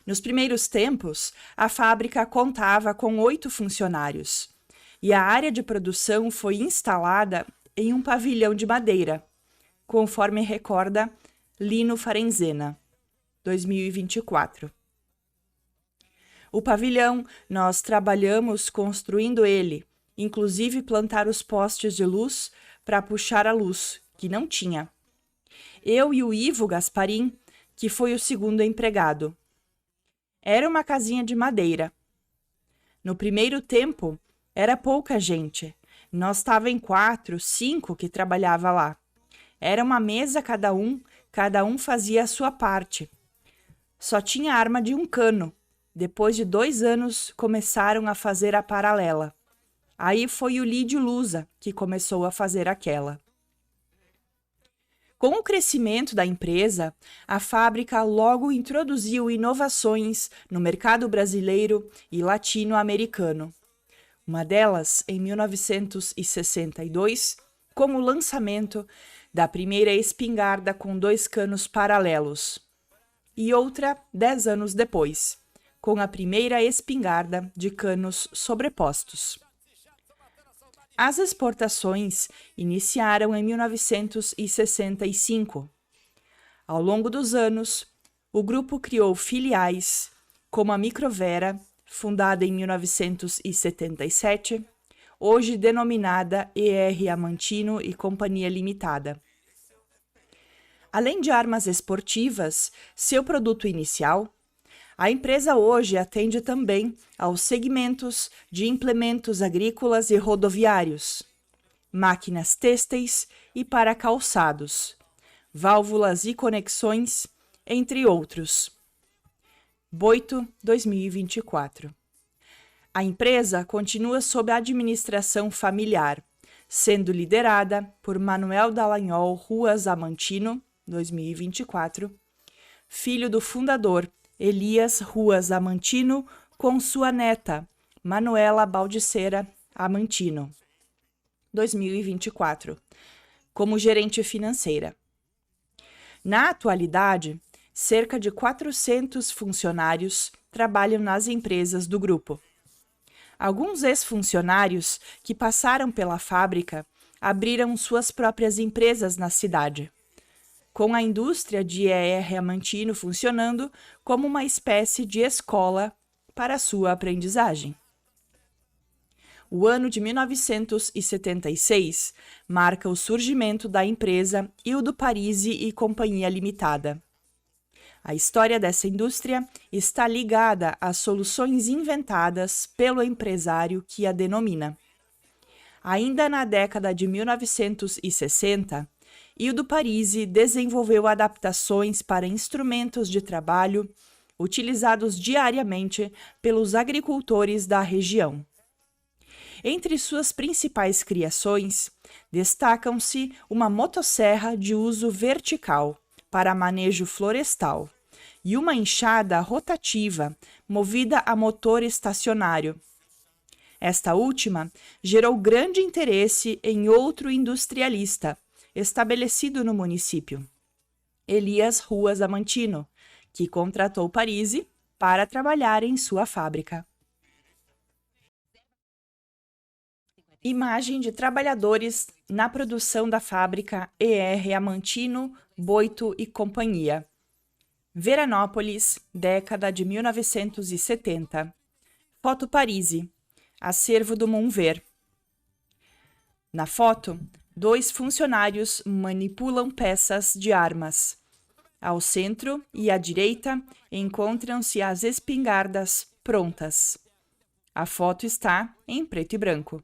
Nos primeiros tempos, a fábrica contava com 8 funcionários e a área de produção foi instalada em um pavilhão de madeira, conforme recorda Lino Farenzena, 2024. O pavilhão, nós trabalhamos construindo ele, inclusive plantar os postes de luz para puxar a luz, que não tinha. Eu e o Ivo Gasparim, que foi o segundo empregado. Era uma casinha de madeira. No primeiro tempo, era pouca gente. Nós estava em 4, 5 que trabalhava lá. Era uma mesa cada um fazia a sua parte. Só tinha arma de um cano. Depois de 2 anos, começaram a fazer a paralela. Aí foi o Lídio Lusa que começou a fazer aquela. Com o crescimento da empresa, a fábrica logo introduziu inovações no mercado brasileiro e latino-americano. Uma delas, em 1962, com o lançamento da primeira espingarda com 2 canos paralelos, e outra 10 anos depois, com a primeira espingarda de canos sobrepostos. As exportações iniciaram em 1965. Ao longo dos anos, o grupo criou filiais, como a Microvera, fundada em 1977, hoje denominada ER Amantino e Companhia Limitada. Além de armas esportivas, seu produto inicial, a empresa hoje atende também aos segmentos de implementos agrícolas e rodoviários, máquinas têxteis e para calçados, válvulas e conexões, entre outros. Boito 2024. A empresa continua sob administração familiar, sendo liderada por Manuel Dallagnol Ruas Amantino, 2024, filho do fundador Elias Ruas Amantino, com sua neta, Manuela Baldissera Amantino, 2024, como gerente financeira. Na atualidade, cerca de 400 funcionários trabalham nas empresas do grupo. Alguns ex-funcionários que passaram pela fábrica abriram suas próprias empresas na cidade, com a indústria de ER Amantino funcionando como uma espécie de escola para sua aprendizagem. O ano de 1976 marca o surgimento da empresa Ildo Parisi e Companhia Limitada. A história dessa indústria está ligada às soluções inventadas pelo empresário que a denomina. Ainda na década de 1960, Ildo Parisi desenvolveu adaptações para instrumentos de trabalho utilizados diariamente pelos agricultores da região. Entre suas principais criações, destacam-se uma motosserra de uso vertical para manejo florestal e uma enxada rotativa movida a motor estacionário. Esta última gerou grande interesse em outro industrialista estabelecido no município, Elias Ruas Amantino, que contratou Parisi para trabalhar em sua fábrica. Imagem de trabalhadores na produção da fábrica ER Amantino, Boito e Companhia. Veranópolis, década de 1970. Foto Parisi, acervo do Monver. Na foto, 2 funcionários manipulam peças de armas. Ao centro e à direita encontram-se as espingardas prontas. A foto está em preto e branco.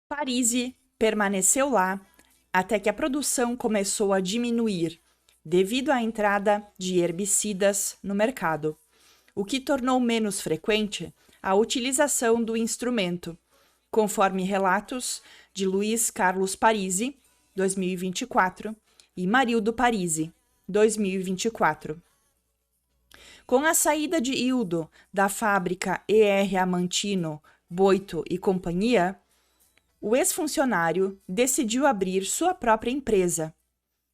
Parisi permaneceu lá até que a produção começou a diminuir devido à entrada de herbicidas no mercado, o que tornou menos frequente a utilização do instrumento, conforme relatos de Luiz Carlos Parisi, 2024, e Marildo Parisi, 2024. Com a saída de Ildo da fábrica ER Amantino, Boito e Companhia, o ex-funcionário decidiu abrir sua própria empresa,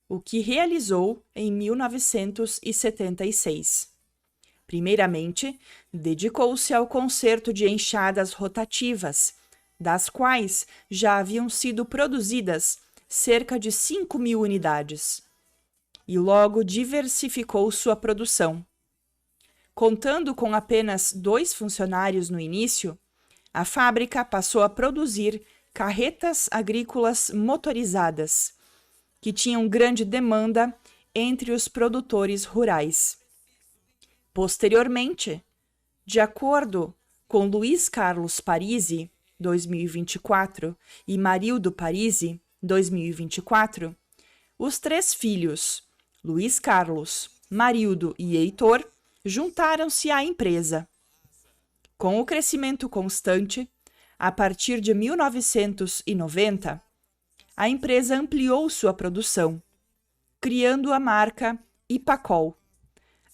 o que realizou em 1976. Primeiramente, dedicou-se ao conserto de enxadas rotativas, das quais já haviam sido produzidas cerca de 5.000 unidades, e logo diversificou sua produção. Contando com apenas 2 funcionários no início, a fábrica passou a produzir carretas agrícolas motorizadas, que tinham grande demanda entre os produtores rurais. Posteriormente, de acordo com Luiz Carlos Parisi, 2024, e Marildo Parisi, 2024, os 3 filhos, Luiz Carlos, Marildo e Heitor, juntaram-se à empresa. Com o crescimento constante, a partir de 1990, a empresa ampliou sua produção, criando a marca Ipacol,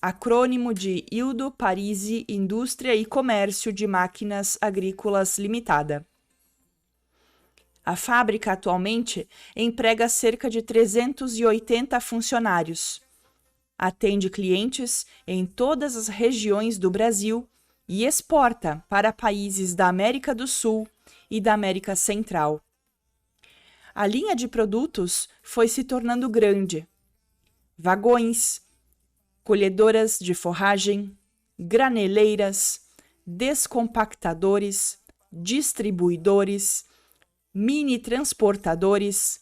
acrônimo de Ildo Parisi Indústria e Comércio de Máquinas Agrícolas Limitada. A fábrica atualmente emprega cerca de 380 funcionários, atende clientes em todas as regiões do Brasil e exporta para países da América do Sul e da América Central. A linha de produtos foi se tornando grande. Vagões, colhedoras de forragem, graneleiras, descompactadores, distribuidores, mini transportadores,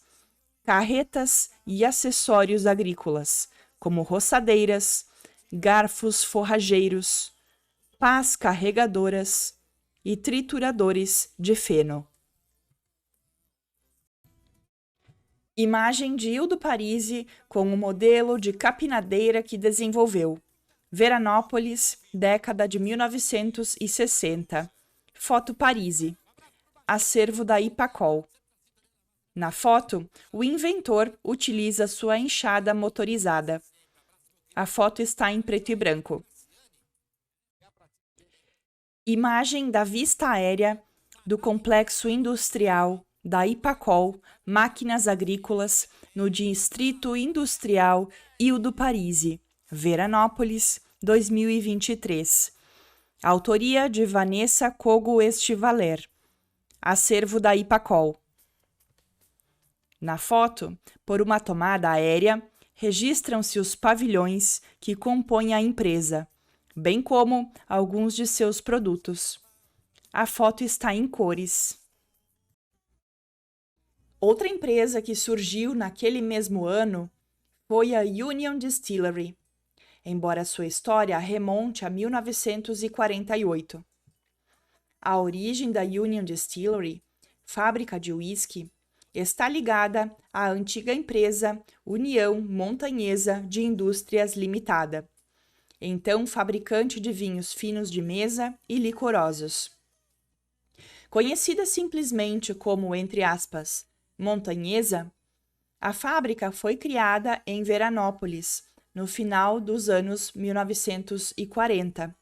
carretas e acessórios agrícolas, como roçadeiras, garfos forrageiros, pás carregadoras e trituradores de feno. Imagem de Ildo Parisi com o modelo de capinadeira que desenvolveu. Veranópolis, década de 1960. Foto Parisi. Acervo da Ipacol. Na foto, o inventor utiliza sua enxada motorizada. A foto está em preto e branco. Imagem da vista aérea do complexo industrial da Ipacol Máquinas Agrícolas no Distrito Industrial Ildo Parisi, Veranópolis, 2023. Autoria de Vanessa Cogo Estivaler. Acervo da Ipacol. Na foto, por uma tomada aérea, registram-se os pavilhões que compõem a empresa, bem como alguns de seus produtos. A foto está em cores. Outra empresa que surgiu naquele mesmo ano foi a Union Distillery, embora sua história remonte a 1948. A origem da Union Distillery, fábrica de uísque, está ligada à antiga empresa União Montanhesa de Indústrias Limitada, então fabricante de vinhos finos de mesa e licorosos. Conhecida simplesmente como, entre aspas, Montanhesa, a fábrica foi criada em Veranópolis, no final dos anos 1940,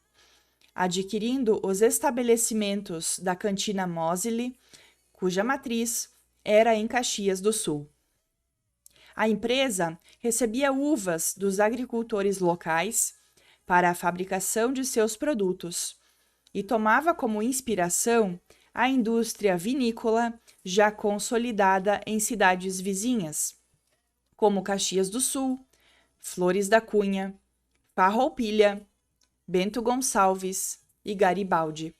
adquirindo os estabelecimentos da Cantina Moseley, cuja matriz era em Caxias do Sul. A empresa recebia uvas dos agricultores locais para a fabricação de seus produtos e tomava como inspiração a indústria vinícola já consolidada em cidades vizinhas, como Caxias do Sul, Flores da Cunha, Farroupilha, Bento Gonçalves e Garibaldi.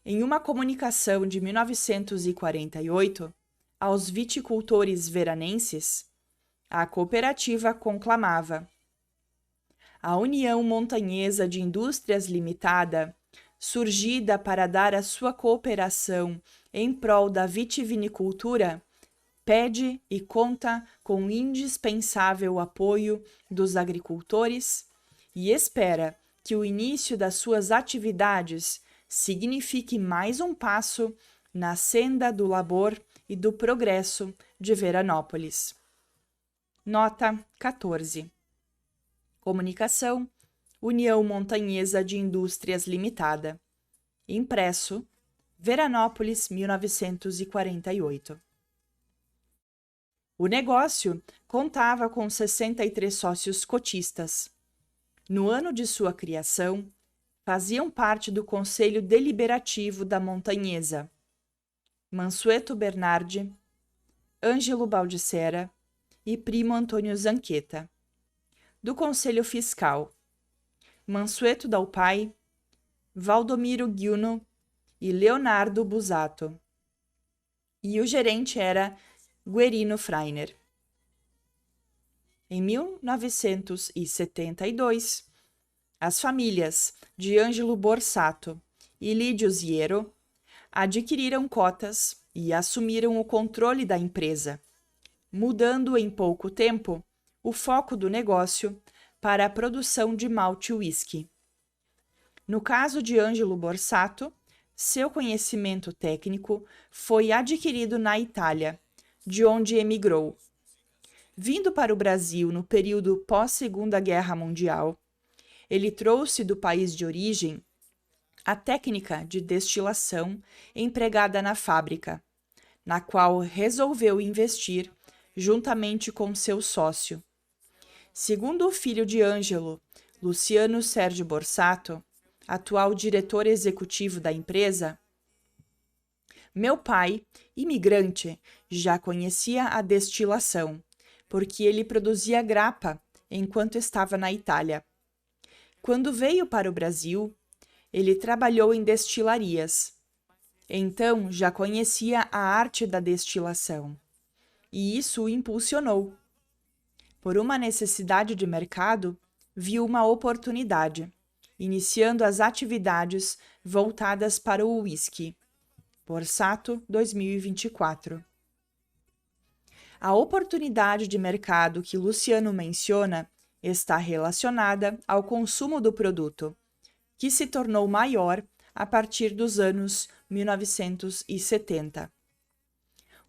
Em uma comunicação de 1948 aos viticultores veranenses, a cooperativa conclamava: a União Montanhesa de Indústrias Limitada, surgida para dar a sua cooperação em prol da vitivinicultura, pede e conta com o indispensável apoio dos agricultores e espera que o início das suas atividades signifique mais um passo na senda do labor e do progresso de Veranópolis. Nota 14. Comunicação União Montanhesa de Indústrias Limitada. Impresso, Veranópolis, 1948. O negócio contava com 63 sócios cotistas. No ano de sua criação, faziam parte do Conselho Deliberativo da Montanhesa Mansueto Bernardi, Ângelo Baldissera e primo Antônio Zanqueta. Do Conselho Fiscal, Mansueto Dalpai, Valdomiro Guilno e Leonardo Busato. E o gerente era Guerino Freiner. Em 1972, as famílias de Ângelo Borsato e Lídio Ziero adquiriram cotas e assumiram o controle da empresa, mudando em pouco tempo o foco do negócio para a produção de malte whisky. No caso de Ângelo Borsato, seu conhecimento técnico foi adquirido na Itália, de onde emigrou. Vindo para o Brasil no período pós-Segunda Guerra Mundial, ele trouxe do país de origem a técnica de destilação empregada na fábrica, na qual resolveu investir juntamente com seu sócio. Segundo o filho de Ângelo, Luciano Sérgio Borsato, atual diretor executivo da empresa, meu pai, imigrante, já conhecia a destilação, porque ele produzia grappa enquanto estava na Itália. Quando veio para o Brasil, ele trabalhou em destilarias. Então já conhecia a arte da destilação, e isso o impulsionou. Por uma necessidade de mercado, viu uma oportunidade, iniciando as atividades voltadas para o whisky. Borsato 2024. A oportunidade de mercado que Luciano menciona está relacionada ao consumo do produto, que se tornou maior a partir dos anos 1970.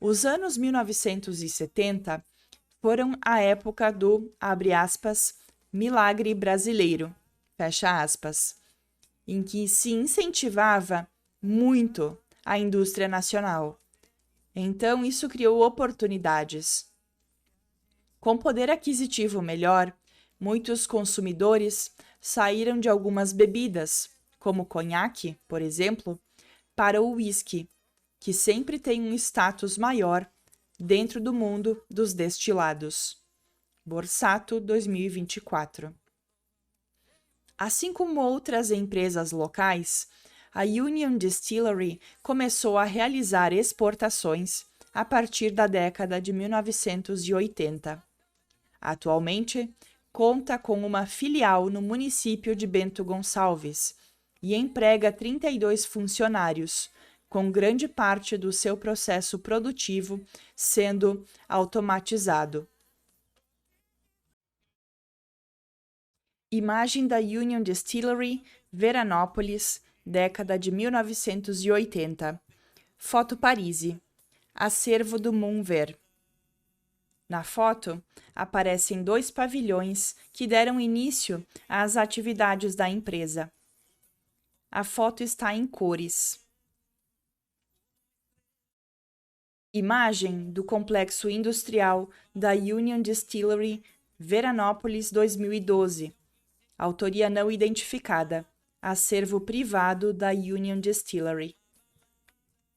Os anos 1970 foram a época do, abre aspas, milagre brasileiro, fecha aspas, em que se incentivava muito a indústria nacional. Então, isso criou oportunidades. Com poder aquisitivo melhor, muitos consumidores saíram de algumas bebidas, como conhaque, por exemplo, para o whisky, que sempre tem um status maior dentro do mundo dos destilados. Borsato 2024. Assim como outras empresas locais, a Union Distillery começou a realizar exportações a partir da década de 1980. Atualmente, conta com uma filial no município de Bento Gonçalves e emprega 32 funcionários, com grande parte do seu processo produtivo sendo automatizado. Imagem da Union Distillery, Veranópolis, década de 1980. Foto Parisi. Acervo do Moonver. Na foto, aparecem 2 pavilhões que deram início às atividades da empresa. A foto está em cores. Imagem do complexo industrial da Union Distillery, Veranópolis 2012. Autoria não identificada. Acervo privado da Union Distillery.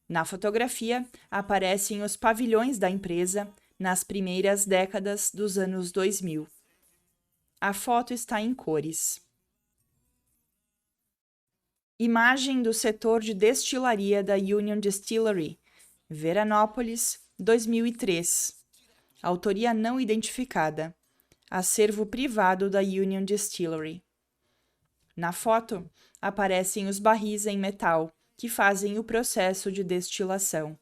Na fotografia, aparecem os pavilhões da empresa nas primeiras décadas dos anos 2000. A foto está em cores. Imagem do setor de destilaria da Union Distillery, Veranópolis, 2003. Autoria não identificada. Acervo privado da Union Distillery. Na foto, aparecem os barris em metal que fazem o processo de destilação.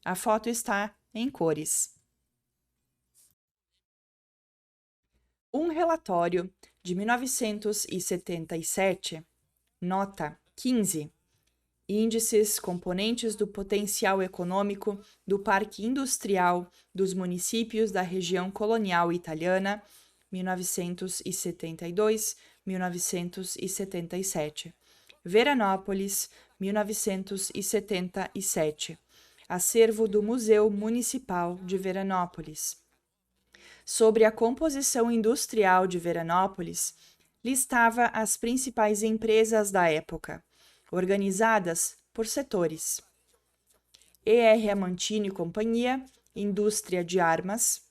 A foto está em cores. Um relatório de 1977, nota 15, Índices componentes do potencial econômico do Parque Industrial dos Municípios da Região Colonial Italiana, 1972-1977. Veranópolis, 1977. Acervo do Museu Municipal de Veranópolis. Sobre a composição industrial de Veranópolis, listava as principais empresas da época, organizadas por setores. E.R. Amantini Companhia, Indústria de Armas.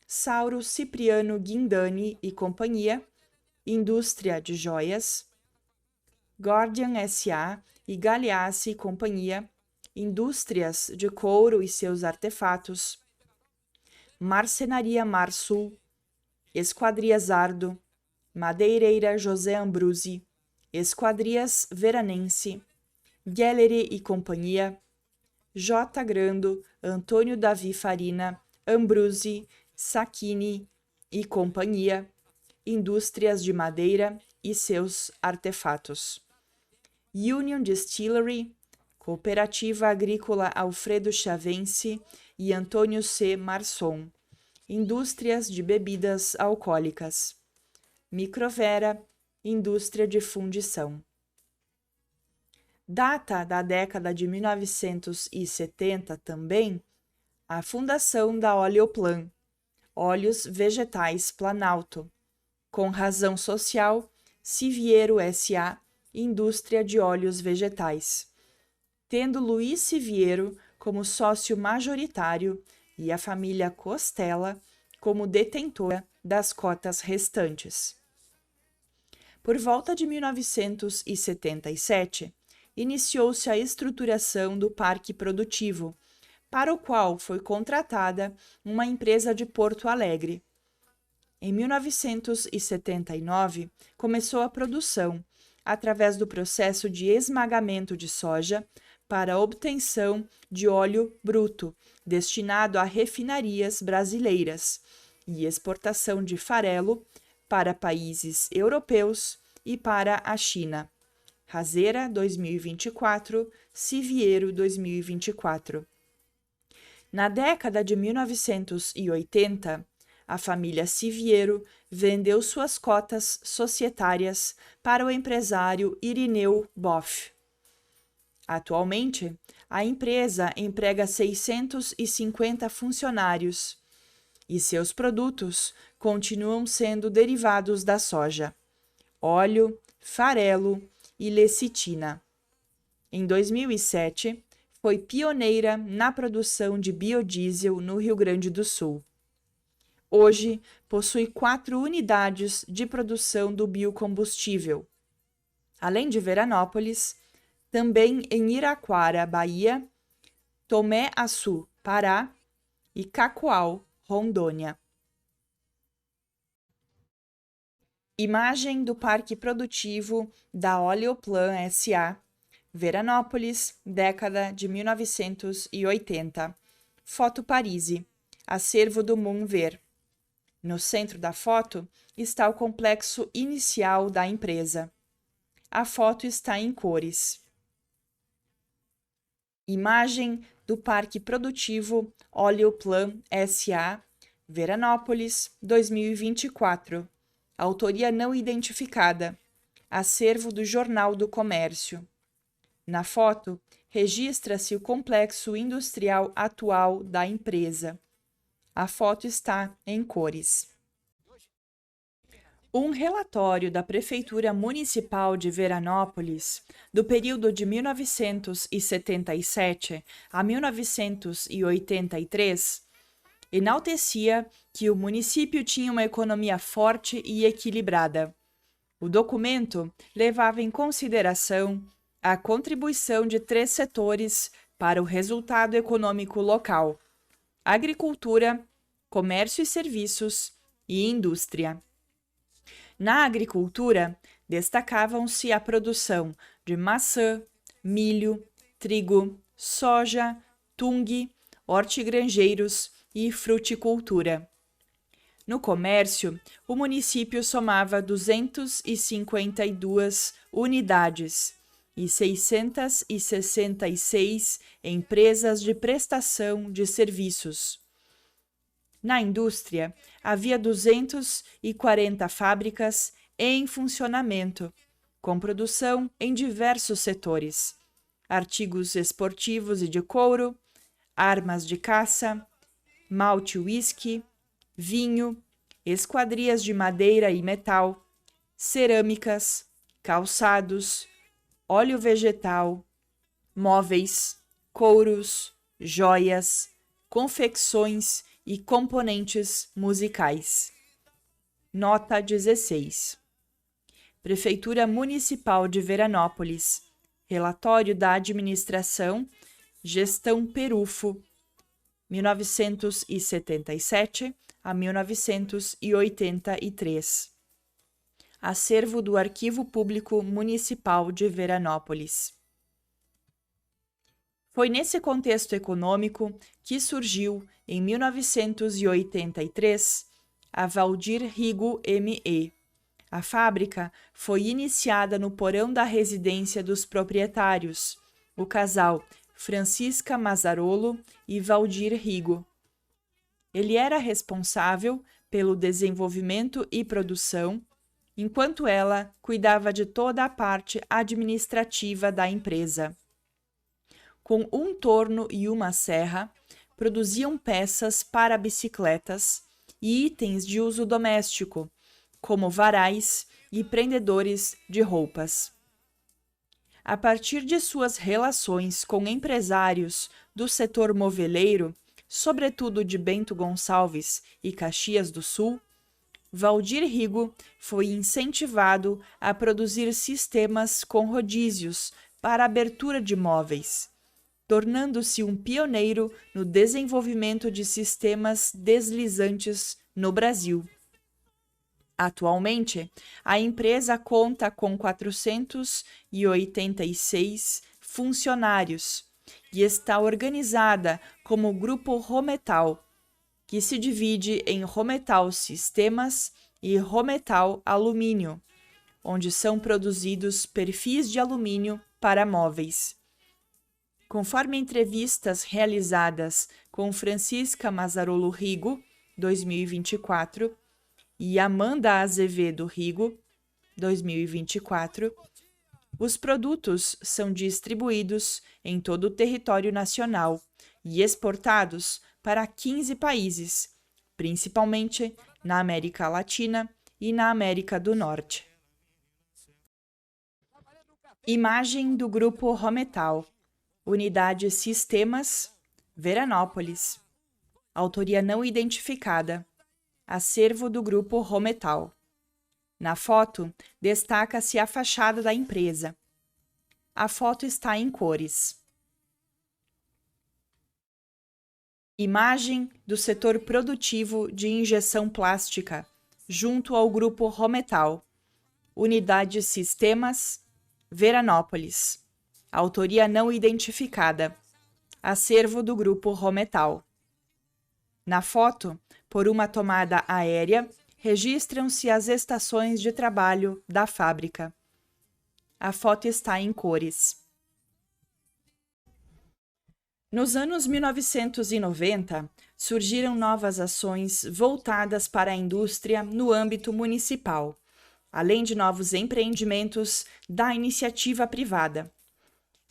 Sauro Cipriano Guindani e Companhia, Indústria de Joias. Gordian S.A. e Galeassi e Companhia, Indústrias de Couro e seus artefatos. Marcenaria Marsul, Esquadrias Ardo, Madeireira José Ambrusi, Esquadrias Veranense, Gelleri e Companhia, J. Grando, Antônio Davi Farina, Ambrusi, Sacchini e Companhia, Indústrias de Madeira e seus artefatos. Union Distillery, Cooperativa Agrícola Alfredo Chavense e Antônio C. Marçom. Indústrias de bebidas alcoólicas. Microvera, indústria de fundição. Data da década de 1970 também a fundação da Oleoplan, Óleos Vegetais Planalto, com razão social, Siviero S.A., indústria de óleos vegetais, tendo Luiz Siviero como sócio majoritário e a família Costella como detentora das cotas restantes. Por volta de 1977, iniciou-se a estruturação do parque produtivo, para o qual foi contratada uma empresa de Porto Alegre. Em 1979, começou a produção, através do processo de esmagamento de soja, para a obtenção de óleo bruto, destinado a refinarias brasileiras, e exportação de farelo para países europeus e para a China. Raseira 2024, Siviero 2024. Na década de 1980, a família Siviero vendeu suas cotas societárias para o empresário Irineu Boff. Atualmente, a empresa emprega 650 funcionários e seus produtos continuam sendo derivados da soja, óleo, farelo e lecitina. Em 2007, foi pioneira na produção de biodiesel no Rio Grande do Sul. Hoje, possui 4 unidades de produção do biocombustível. Além de Veranópolis, também em Iraquara, Bahia, Tomé-Açu, Pará e Cacoal, Rondônia. Imagem do Parque Produtivo da Oleoplan S.A., Veranópolis, década de 1980. Foto Parise, acervo do Moonver. No centro da foto está o complexo inicial da empresa. A foto está em cores. Imagem do Parque Produtivo Oleoplan S.A., Veranópolis, 2024. Autoria não identificada. Acervo do Jornal do Comércio. Na foto, registra-se o complexo industrial atual da empresa. A foto está em cores. Um relatório da Prefeitura Municipal de Veranópolis, do período de 1977 a 1983, enaltecia que o município tinha uma economia forte e equilibrada. O documento levava em consideração a contribuição de 3 setores para o resultado econômico local: agricultura, comércio e serviços e indústria. Na agricultura, destacavam-se a produção de maçã, milho, trigo, soja, tung, hortigranjeiros e fruticultura. No comércio, o município somava 252 unidades e 666 empresas de prestação de serviços. Na indústria, havia 240 fábricas em funcionamento, com produção em diversos setores: artigos esportivos e de couro, armas de caça, malte whisky, vinho, esquadrias de madeira e metal, cerâmicas, calçados, óleo vegetal, móveis, couros, joias, confecções e componentes musicais. Nota 16. Prefeitura Municipal de Veranópolis. Relatório da Administração, Gestão Perufo, 1977 a 1983. Acervo do Arquivo Público Municipal de Veranópolis. Foi nesse contexto econômico que surgiu, em 1983, a Valdir Rigo M.E. A fábrica foi iniciada no porão da residência dos proprietários, o casal Francisca Mazzarolo e Valdir Rigo. Ele era responsável pelo desenvolvimento e produção, enquanto ela cuidava de toda a parte administrativa da empresa. Com um torno e uma serra, produziam peças para bicicletas e itens de uso doméstico, como varais e prendedores de roupas. A partir de suas relações com empresários do setor moveleiro, sobretudo de Bento Gonçalves e Caxias do Sul, Valdir Rigo foi incentivado a produzir sistemas com rodízios para abertura de móveis, tornando-se um pioneiro no desenvolvimento de sistemas deslizantes no Brasil. Atualmente, a empresa conta com 486 funcionários e está organizada como Grupo Rometal, que se divide em Rometal Sistemas e Rometal Alumínio, onde são produzidos perfis de alumínio para móveis. Conforme entrevistas realizadas com Francisca Mazzarolo Rigo, 2024, e Amanda Azevedo Rigo, 2024, os produtos são distribuídos em todo o território nacional e exportados para 15 países, principalmente na América Latina e na América do Norte. Imagem do Grupo Rometal. Unidade Sistemas, Veranópolis. Autoria não identificada. Acervo do Grupo Rometal. Na foto, destaca-se a fachada da empresa. A foto está em cores. Imagem do setor produtivo de injeção plástica, junto ao Grupo Rometal. Unidade Sistemas, Veranópolis. Autoria não identificada. Acervo do Grupo Rometal. Na foto, por uma tomada aérea, registram-se as estações de trabalho da fábrica. A foto está em cores. Nos anos 1990, surgiram novas ações voltadas para a indústria no âmbito municipal, além de novos empreendimentos da iniciativa privada.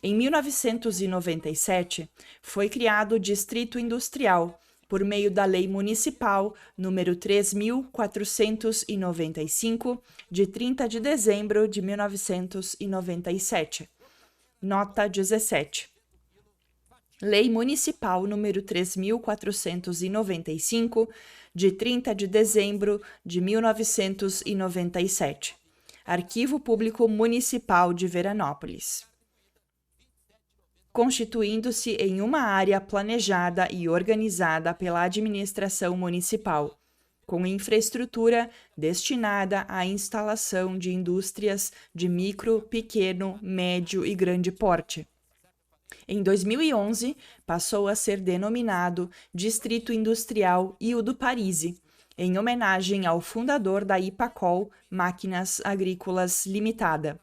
Em 1997, foi criado o Distrito Industrial, por meio da Lei Municipal número 3.495, de 30 de dezembro de 1997. Nota 17. Lei Municipal número 3.495, de 30 de dezembro de 1997. Arquivo Público Municipal de Veranópolis. Constituindo-se em uma área planejada e organizada pela administração municipal, com infraestrutura destinada à instalação de indústrias de micro, pequeno, médio e grande porte. Em 2011, passou a ser denominado Distrito Industrial Ildo Parisi, em homenagem ao fundador da Ipacol Máquinas Agrícolas Limitada.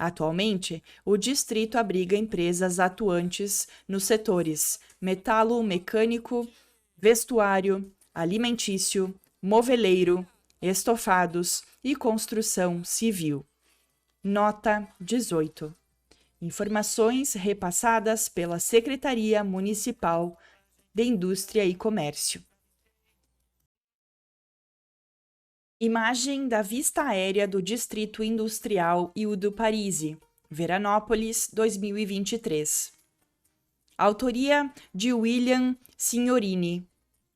Atualmente, o distrito abriga empresas atuantes nos setores metalo-mecânico, vestuário, alimentício, moveleiro, estofados e construção civil. Nota 18. Informações repassadas pela Secretaria Municipal de Indústria e Comércio. Imagem da vista aérea do Distrito Industrial Ildo Parisi, Veranópolis, 2023. Autoria de William Signorini.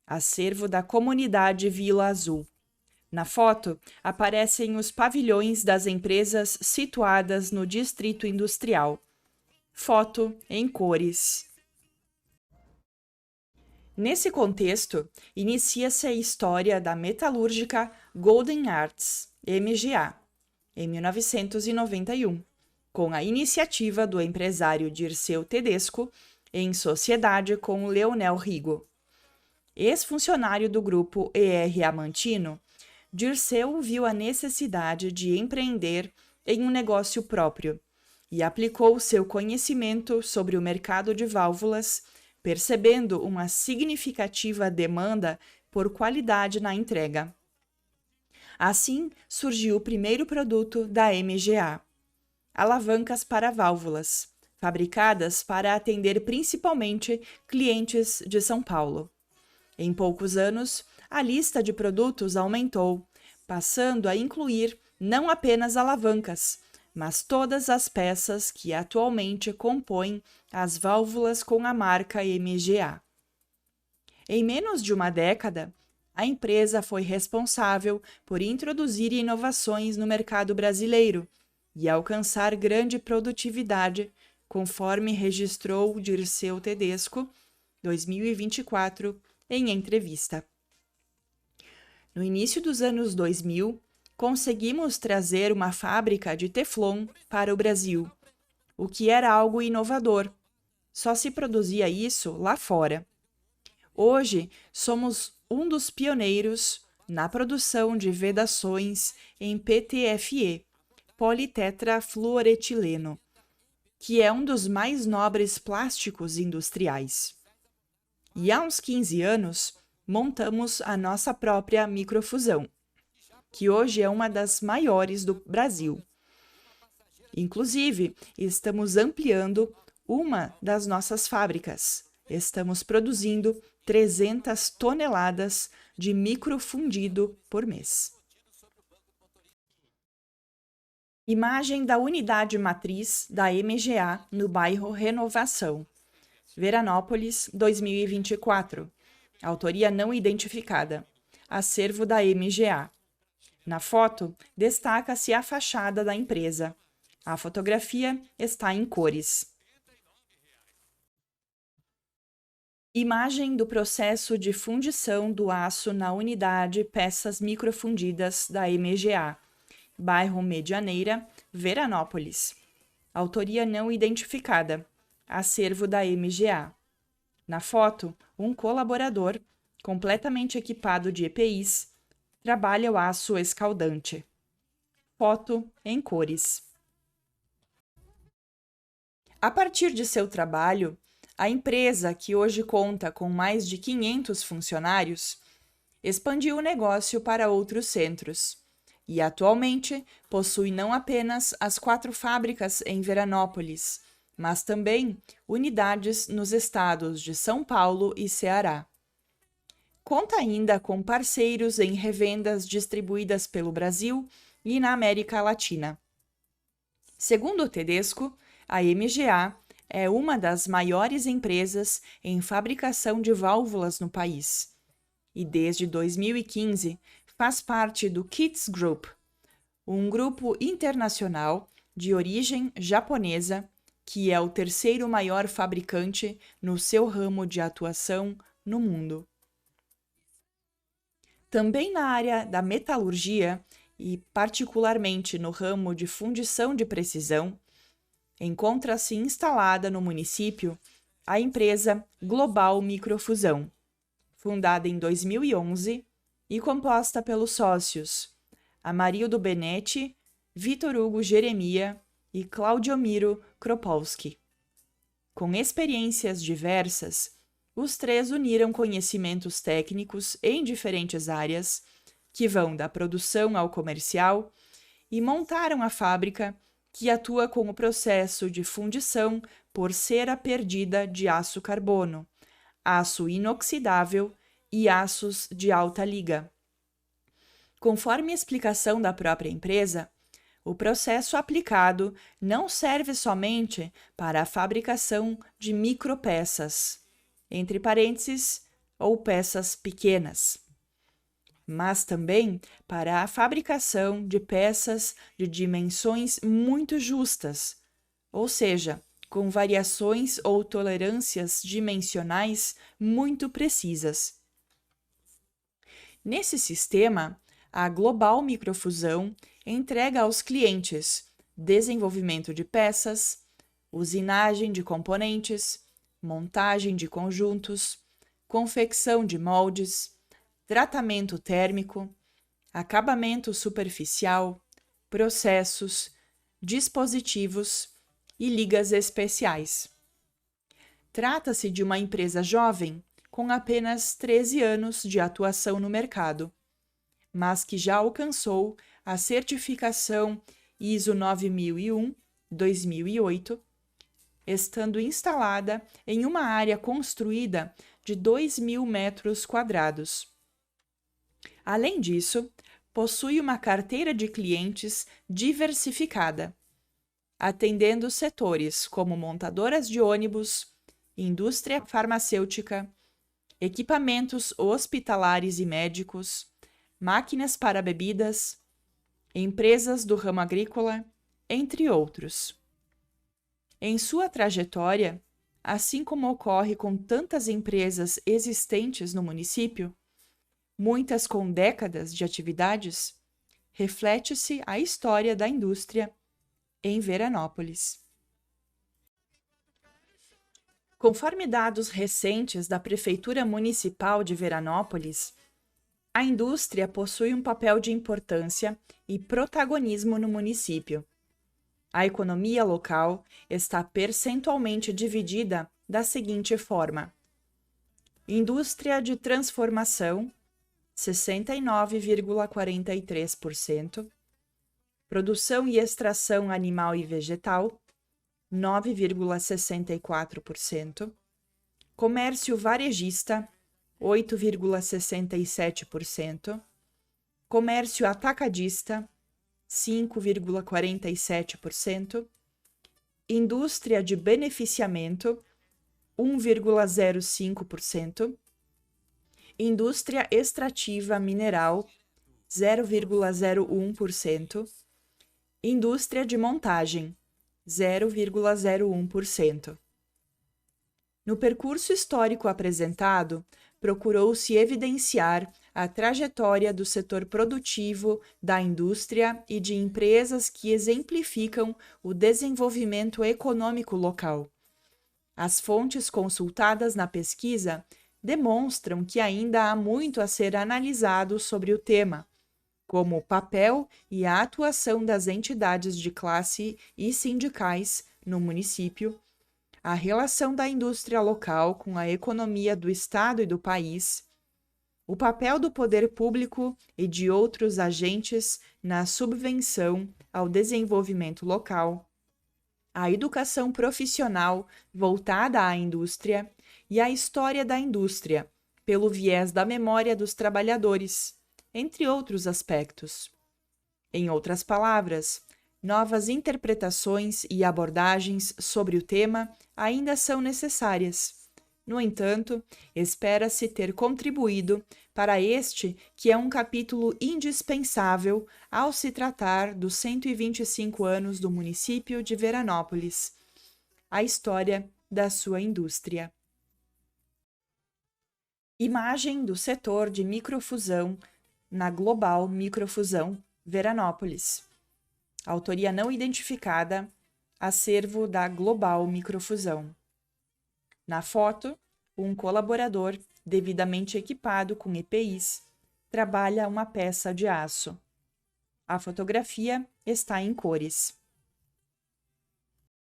Acervo da Comunidade Vila Azul. Na foto, aparecem os pavilhões das empresas situadas no Distrito Industrial. Foto em cores. Nesse contexto, inicia-se a história da metalúrgica Golden Arts, MGA, em 1991, com a iniciativa do empresário Dirceu Tedesco, em sociedade com Leonel Rigo. Ex-funcionário do grupo ER Amantino, Dirceu viu a necessidade de empreender em um negócio próprio e aplicou seu conhecimento sobre o mercado de válvulas, percebendo uma significativa demanda por qualidade na entrega. Assim, surgiu o primeiro produto da MGA: alavancas para válvulas, fabricadas para atender principalmente clientes de São Paulo. Em poucos anos, a lista de produtos aumentou, passando a incluir não apenas alavancas, mas todas as peças que atualmente compõem as válvulas com a marca MGA. Em menos de uma década, a empresa foi responsável por introduzir inovações no mercado brasileiro e alcançar grande produtividade, conforme registrou Dirceu Tedesco, 2024, em entrevista. No início dos anos 2000, conseguimos trazer uma fábrica de Teflon para o Brasil, o que era algo inovador. Só se produzia isso lá fora. Hoje, somos um dos pioneiros na produção de vedações em PTFE, politetrafluoretileno, que é um dos mais nobres plásticos industriais. E há uns 15 anos, montamos a nossa própria microfusão, que hoje é uma das maiores do Brasil. Inclusive, estamos ampliando uma das nossas fábricas. Estamos produzindo 300 toneladas de microfundido por mês. Imagem da unidade matriz da MGA no bairro Renovação, Veranópolis, 2024. Autoria não identificada. Acervo da MGA. Na foto, destaca-se a fachada da empresa. A fotografia está em cores. Imagem do processo de fundição do aço na unidade Peças Microfundidas da MGA, bairro Medianeira, Veranópolis. Autoria não identificada. Acervo da MGA. Na foto, um colaborador, completamente equipado de EPIs, trabalha o aço escaldante. Foto em cores. A partir de seu trabalho, a empresa, que hoje conta com mais de 500 funcionários, expandiu o negócio para outros centros e, atualmente, possui não apenas as 4 fábricas em Veranópolis, mas também unidades nos estados de São Paulo e Ceará. Conta ainda com parceiros em revendas distribuídas pelo Brasil e na América Latina. Segundo o Tedesco, a MGA é uma das maiores empresas em fabricação de válvulas no país e, desde 2015, faz parte do Kits Group, um grupo internacional de origem japonesa que é o terceiro maior fabricante no seu ramo de atuação no mundo. Também na área da metalurgia e particularmente no ramo de fundição de precisão, encontra-se instalada no município a empresa Global Microfusão, fundada em 2011 e composta pelos sócios Amarildo Benetti, Vitor Hugo Jeremia e Claudiomiro Kropolski. Com experiências diversas, os 3 uniram conhecimentos técnicos em diferentes áreas, que vão da produção ao comercial, e montaram a fábrica que atua com o processo de fundição por cera perdida de aço carbono, aço inoxidável e aços de alta liga. Conforme a explicação da própria empresa, o processo aplicado não serve somente para a fabricação de micropeças, entre parênteses, ou peças pequenas, mas também para a fabricação de peças de dimensões muito justas, ou seja, com variações ou tolerâncias dimensionais muito precisas. Nesse sistema, a Global Microfusão entrega aos clientes desenvolvimento de peças, usinagem de componentes, montagem de conjuntos, confecção de moldes, tratamento térmico, acabamento superficial, processos, dispositivos e ligas especiais. Trata-se de uma empresa jovem, com apenas 13 anos de atuação no mercado, mas que já alcançou a certificação ISO 9001-2008, estando instalada em uma área construída de 2.000 metros quadrados. Além disso, possui uma carteira de clientes diversificada, atendendo setores como montadoras de ônibus, indústria farmacêutica, equipamentos hospitalares e médicos, máquinas para bebidas, empresas do ramo agrícola, entre outros. Em sua trajetória, assim como ocorre com tantas empresas existentes no município, muitas com décadas de atividades, reflete-se a história da indústria em Veranópolis. Conforme dados recentes da Prefeitura Municipal de Veranópolis, a indústria possui um papel de importância e protagonismo no município. A economia local está percentualmente dividida da seguinte forma: indústria de transformação, 69,43%, produção e extração animal e vegetal, 9,64%, comércio varejista, 8,67%, comércio atacadista, 5,47%, indústria de beneficiamento, 1,05%, indústria extrativa mineral, 0,01%, indústria de montagem, 0,01%. No percurso histórico apresentado, procurou-se evidenciar a trajetória do setor produtivo, da indústria e de empresas que exemplificam o desenvolvimento econômico local. As fontes consultadas na pesquisa demonstram que ainda há muito a ser analisado sobre o tema, como o papel e a atuação das entidades de classe e sindicais no município, a relação da indústria local com a economia do Estado e do país, o papel do poder público e de outros agentes na subvenção ao desenvolvimento local, a educação profissional voltada à indústria e a história da indústria, pelo viés da memória dos trabalhadores, entre outros aspectos. Em outras palavras, novas interpretações e abordagens sobre o tema ainda são necessárias. No entanto, espera-se ter contribuído para este, que é um capítulo indispensável ao se tratar dos 125 anos do município de Veranópolis, a história da sua indústria. Imagem do setor de microfusão na Global Microfusão Veranópolis. Autoria não identificada, acervo da Global Microfusão. Na foto, um colaborador, devidamente equipado com EPIs, trabalha uma peça de aço. A fotografia está em cores.